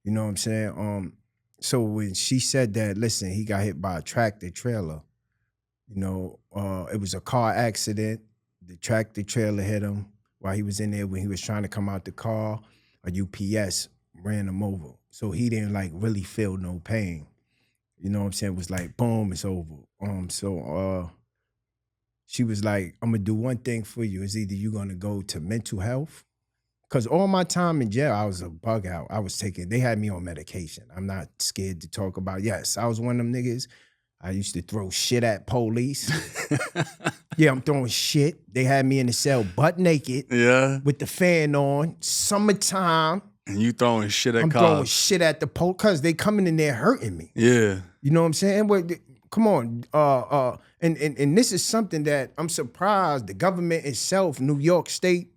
You know what I'm saying? So when she said that, listen, he got hit by a tractor trailer, you know, it was a car accident. The tractor trailer hit him while he was in there when he was trying to come out the car. A UPS ran him over. So he didn't like really feel no pain. You know what I'm saying? It was like, boom, it's over. She was like, I'm gonna do one thing for you. It's either you're gonna go to mental health. Cause all my time in jail, I was a bug out. They had me on medication. I'm not scared to talk about, yes, I was one of them niggas. I used to throw shit at police. Yeah, I'm throwing shit. They had me in the cell butt naked. Yeah. With the fan on, summertime. And you throwing shit at I'm cops. throwing shit at the police, cause they coming in there hurting me. Yeah. You know what I'm saying? Come on, and this is something that I'm surprised the government itself, New York State,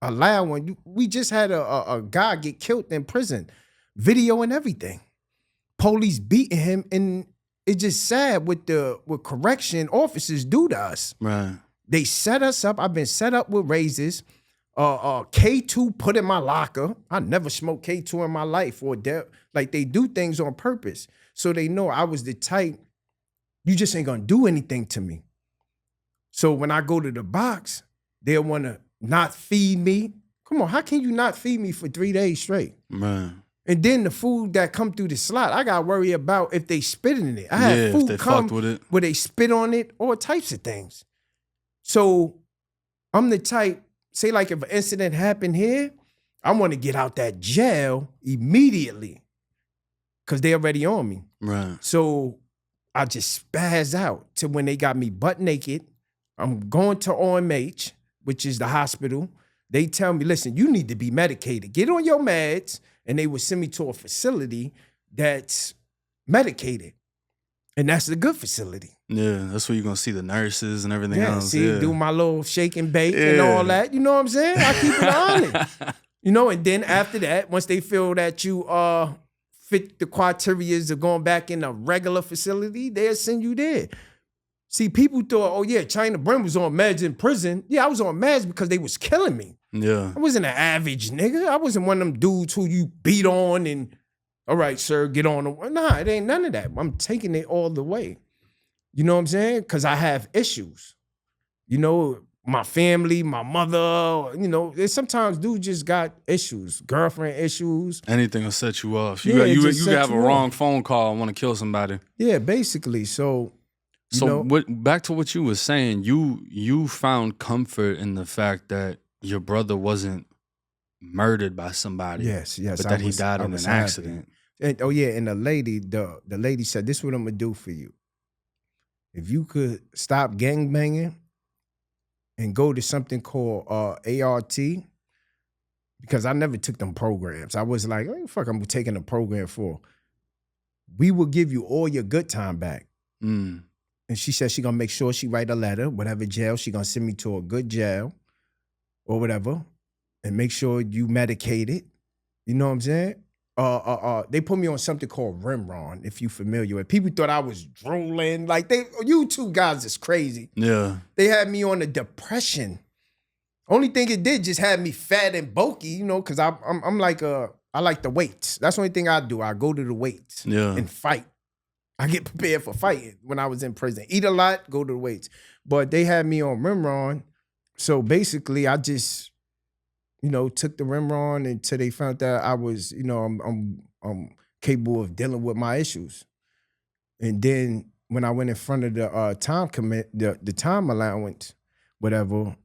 allowing. We just had a guy get killed in prison, video and everything. Police beating him, and it's just sad what correction officers do to us. Right. They set us up. I've been set up with razors. K2 put in my locker. I never smoked K2 in my life, or like they do things on purpose. So they know I was the type, you just ain't gonna do anything to me. So when I go to the box, they'll wanna not feed me. Come on, how can you not feed me for 3 days straight? Man. And then the food that come through the slot, I gotta worry about if they spit in it. I had food come with it, where they spit on it, all types of things. So I'm the type, say like if an incident happened here, I want to get out that jail immediately because they already on me. Right. So I just spaz out to when they got me butt naked. I'm going to OMH, which is the hospital. They tell me, listen, you need to be medicated. Get on your meds. And they would send me to a facility that's medicated. And that's the good facility. Yeah, that's where you're going to see the nurses and everything else. Do my little shake and bake and all that. You know what I'm saying? I keep it honest. You know, and then after that, once they feel that you fit the criteria of going back in a regular facility, they'll send you there. See, people thought, oh yeah, Chyna Brim was on meds in prison. Yeah, I was on meds because they was killing me. Yeah. I wasn't an average nigga. I wasn't one of them dudes who you beat on and, all right, sir, get on. Nah, it ain't none of that. I'm taking it all the way. You know what I'm saying? Because I have issues. You know, my family, my mother, you know, sometimes dudes just got issues, girlfriend issues. Anything will set you off. You have a wrong phone call and want to kill somebody. Yeah, basically. So back to what you were saying, you found comfort in the fact that your brother wasn't murdered by somebody. Yes. But that he died in an accident. And, and the lady said, this is what I'm gonna do for you. If you could stop gangbanging and go to something called ART, because I never took them programs. I was like, what the fuck I'm taking a program for? We will give you all your good time back. Mm. And she said she gonna make sure she write a letter, whatever jail, she gonna send me to a good jail or whatever, and make sure you medicated. You know what I'm saying? They put me on something called Rimron, if you familiar with. People thought I was drooling. Like you two guys is crazy. Yeah. They had me on a depression. Only thing it did just had me fat and bulky, you know, because I'm like I like the weights. That's the only thing I do. I go to the weights and fight. I get prepared for fighting when I was in prison. Eat a lot, go to the weights. But they had me on Rimron. So basically, I just, you know, took the Rimron until they found that I was, you know, I'm capable of dealing with my issues. And then when I went in front of the the time allowance, whatever,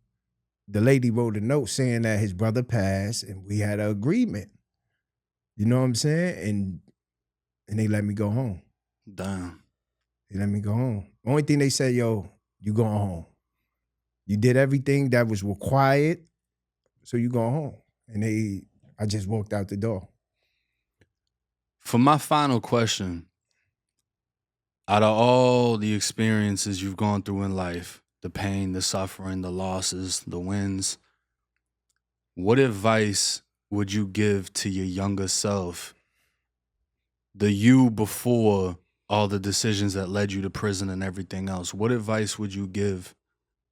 the lady wrote a note saying that his brother passed and we had an agreement. You know what I'm saying? And they let me go home. Damn. They let me go home. Only thing they said, yo, you going home. You did everything that was required, so you going home. And I just walked out the door. For my final question, out of all the experiences you've gone through in life, the pain, the suffering, the losses, the wins, what advice would you give to your younger self, the you before all the decisions that led you to prison and everything else? What advice would you give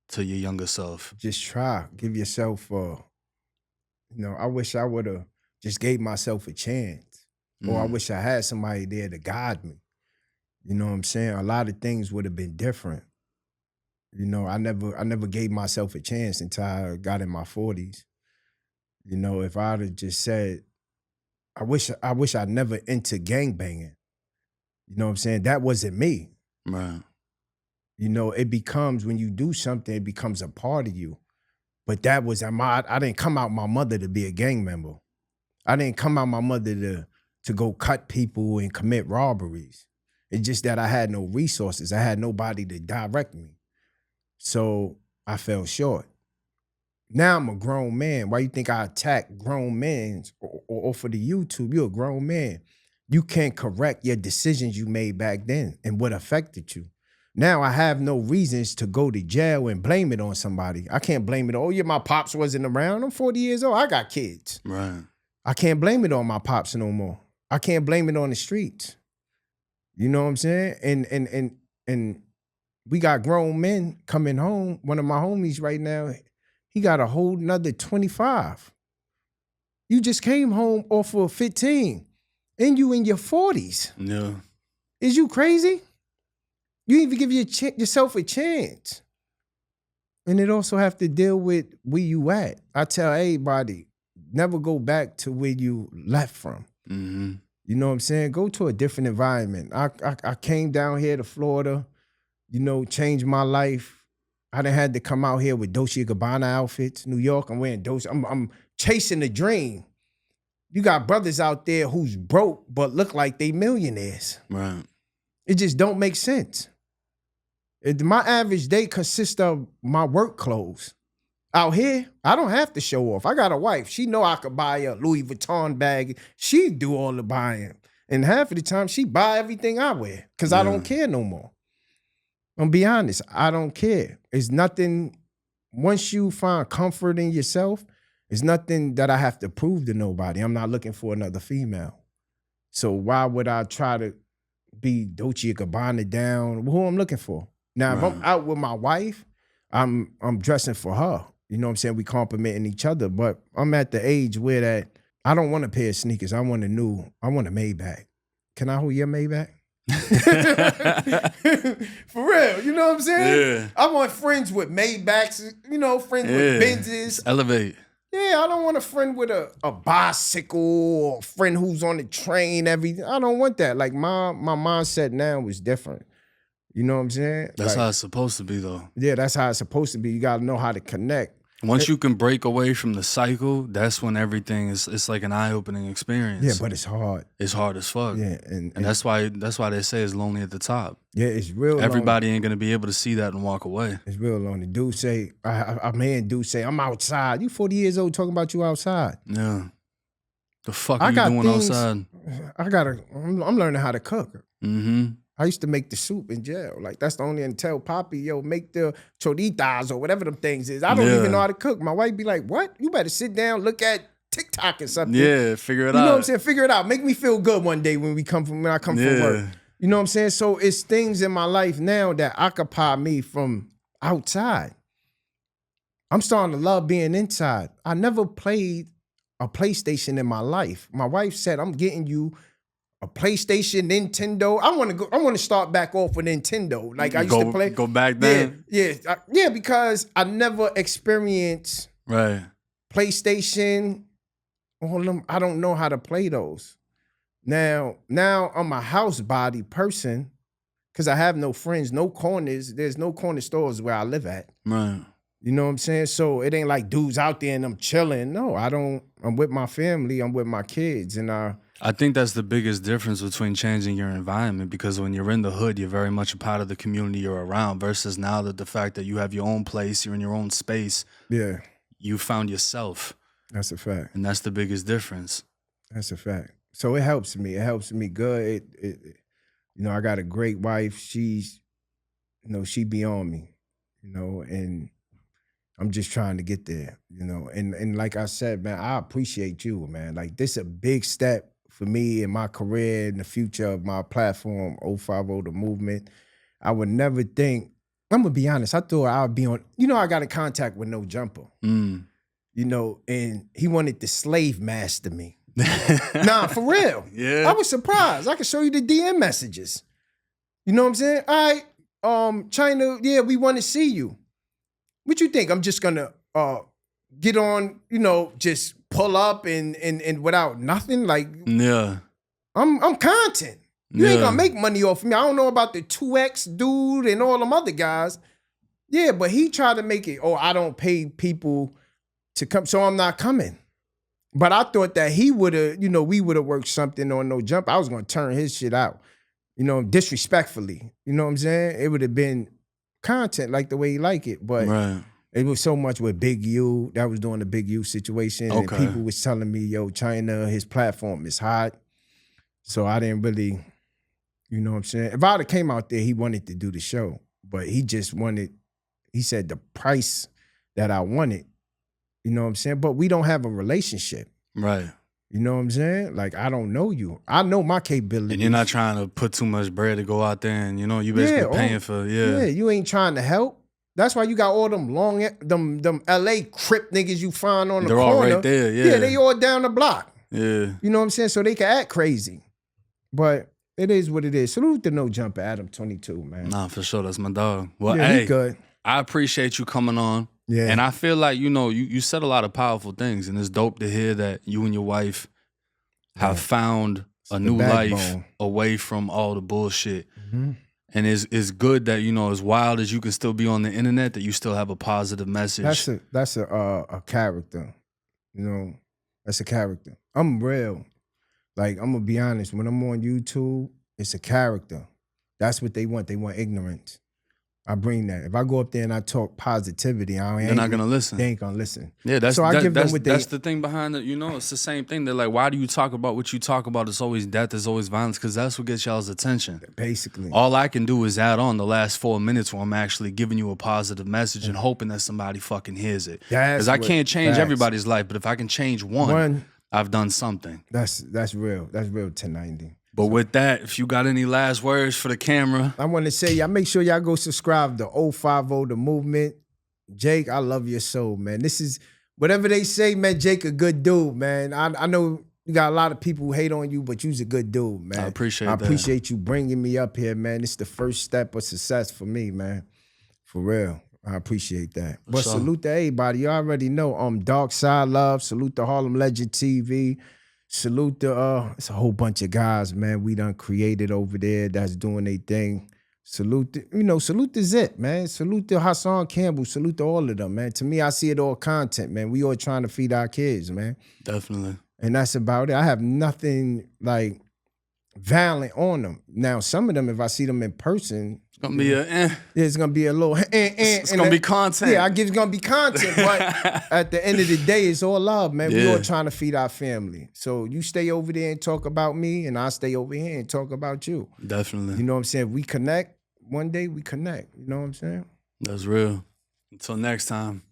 to your younger self? Just try. Give yourself I wish I would have just gave myself a chance. Or I wish I had somebody there to guide me. You know what I'm saying? A lot of things would have been different. You know, I never gave myself a chance until I got in my 40s. You know, if I'd have just said, I wish I never entered gangbanging. You know what I'm saying? That wasn't me. Right. You know, it becomes, when you do something, it becomes a part of you. But that was, I didn't come out my mother to be a gang member. I didn't come out my mother to go cut people and commit robberies. It's just that I had no resources. I had nobody to direct me. So I fell short. Now I'm a grown man. Why you think I attack grown men or for the YouTube? You're a grown man. You can't correct your decisions you made back then and what affected you. Now I have no reasons to go to jail and blame it on somebody. I can't blame it. Oh yeah, my pops wasn't around. I'm 40 years old. I got kids. Right. I can't blame it on my pops no more. I can't blame it on the streets. You know what I'm saying? And we got grown men coming home. One of my homies right now, he got a whole nother 25. You just came home off of 15 and you in your 40s. Yeah. Is you crazy? You even give yourself a chance. And it also have to deal with where you at. I tell everybody, never go back to where you left from. Mm-hmm. You know what I'm saying? Go to a different environment. I came down here to Florida, you know, changed my life. I done had to come out here with Dolce & Gabbana outfits. New York, I'm wearing Dolce. I'm chasing the dream. You got brothers out there who's broke but look like they millionaires. Right. It just don't make sense. My average day consists of my work clothes. Out here, I don't have to show off. I got a wife. She know I could buy a Louis Vuitton bag. She do all the buying. And half of the time, she buy everything I wear because I don't care no more. I'm be honest, I don't care. It's nothing, once you find comfort in yourself, it's nothing that I have to prove to nobody. I'm not looking for another female. So why would I try to be Dolce & Gabbana down? Who I'm looking for? Now, if I'm out with my wife, I'm dressing for her. You know what I'm saying? We complimenting each other, but I'm at the age where that I don't want a pair of sneakers. I want a Maybach. Can I hold your Maybach? For real, you know what I'm saying? Yeah. I want friends with Maybachs, you know, friends with Benzes. Elevate. Yeah, I don't want a friend with a bicycle or a friend who's on the train, everything. I don't want that. Like my mindset now is different. You know what I'm saying? That's like, how it's supposed to be, though. Yeah, that's how it's supposed to be. You got to know how to connect. Once you can break away from the cycle, that's when everything it's like an eye-opening experience. Yeah, but it's hard. It's hard as fuck. Yeah, and that's why they say it's lonely at the top. Yeah, it's real. Everybody lonely. ain't gonna be able to see that and walk away. It's real lonely. Dude say, a man do say, I'm outside. You 40 years old talking about you outside. Yeah. The fuck are you doing outside? I'm learning how to cook. Mm-hmm. I used to make the soup in jail. Like, that's the only, and tell Poppy, yo, make the choritas or whatever them things is. I don't even know how to cook. My wife be like, what? You better sit down, look at TikTok or something. Yeah, figure it out. You know what I'm saying? Figure it out. Make me feel good one day when I come from work. You know what I'm saying? So it's things in my life now that occupy me from outside. I'm starting to love being inside. I never played a PlayStation in my life. My wife said, I'm getting you a PlayStation, Nintendo. I want to start back off with Nintendo. Like I used to play. Go back then? Yeah, because I never experienced PlayStation. All of them, I don't know how to play those. Now I'm a house body person because I have no friends, no corners. There's no corner stores where I live at. Right. You know what I'm saying? So it ain't like dudes out there and I'm chilling. No, I don't. I'm with my family. I'm with my kids. And I think that's the biggest difference between changing your environment, because when you're in the hood, you're very much a part of the community you're around, versus now that the fact that you have your own place, you're in your own space. Yeah. You found yourself. That's a fact. And that's the biggest difference. That's a fact. So it helps me. It helps me good. You know, I got a great wife. She's, you know, she be on me, you know, and I'm just trying to get there, you know. And like I said, man, I appreciate you, man. Like, this is a big step for me in my career, in the future of my platform, 050 The Movement. I would never think, I'm gonna be honest, I thought I would be on, you know, I got in contact with No Jumper, you know, and he wanted to slave master me. Nah, for real. Yeah. I was surprised. I could show you the DM messages. You know what I'm saying? All right, Chyna, yeah, we want to see you. What you think? I'm just gonna get on, you know, just pull up and without nothing? Like, yeah. I'm content. You ain't gonna make money off of me. I don't know about the 2X dude and all them other guys. Yeah, but he tried to make it, I don't pay people to come, so I'm not coming. But I thought that he would have, you know, we would have worked something on No Jump. I was gonna turn his shit out, you know, disrespectfully. You know what I'm saying? It would have been content like the way he like it, but it was so much with Big U. That was doing the Big U situation. And people was telling me, yo, Chyna, his platform is hot. So I didn't really, you know what I'm saying? If I'd have came out there, he wanted to do the show, but he just wanted, he said the price that I wanted, you know what I'm saying? But we don't have a relationship. Right. You know what I'm saying? Like, I don't know you. I know my capabilities. And you're not trying to put too much bread to go out there and, you know, you basically paying for, Yeah, you ain't trying to help. That's why you got all them them LA Crip niggas you find on the corner. They're all right there, Yeah, they all down the block. Yeah. You know what I'm saying? So they can act crazy. But It is what it is. Salute to No Jumper Adam 22, man. Nah, for sure. That's my dog. Well, Yeah, hey, he good. I appreciate you coming on. Yeah. And I feel like, you know, you said a lot of powerful things, and it's dope to hear that you and your wife have found a new life away from all the bullshit. Mm-hmm. And it's good that, you know, as wild as you can still be on the internet, that you still have a positive message. That's a character. You know, that's a character. I'm real. Like, I'm gonna be honest, when I'm on YouTube, it's a character. That's what they want. They want ignorance. I bring that. If I go up there and I talk positivity, they're not gonna listen. They ain't gonna listen. Yeah, that's the thing behind it. You know, it's the same thing. They're like, why do you talk about what you talk about? It's always death, it's always violence, because that's what gets y'all's attention. Basically. All I can do is add on the last 4 minutes where I'm actually giving you a positive message and hoping that somebody fucking hears it. Because I can't change everybody's life, but if I can change one, I've done something. That's real. That's real 1090. But with that, if you got any last words for the camera. I want to say, y'all make sure y'all go subscribe to 050 The Movement. Jake, I love your soul, man. This is, whatever they say, man, Jake a good dude, man. I know you got a lot of people who hate on you, but you's a good dude, man. I appreciate that. I appreciate you bringing me up here, man. It's the first step of success for me, man. For real. I appreciate that. But salute to everybody. You already know, Dark Side Love. Salute to Harlem Legend TV. Salute to, it's a whole bunch of guys, man, we done created over there that's doing their thing. Salute to, salute to Zip, man. Salute to Hassan Campbell. Salute to all of them, man. To me, I see it all content, man. We all trying to feed our kids, man. Definitely. And that's about it. I have nothing, like, violent on them. Now, some of them, if I see them in person, it's gonna be it's gonna be a little It's gonna be content. Yeah, it's gonna be content, but at the end of the day, it's all love, man. We all trying to feed our family. So you stay over there and talk about me, and I stay over here and talk about you. Definitely. You know what I'm saying? If we connect, one day we connect. You know what I'm saying? That's real. Until next time.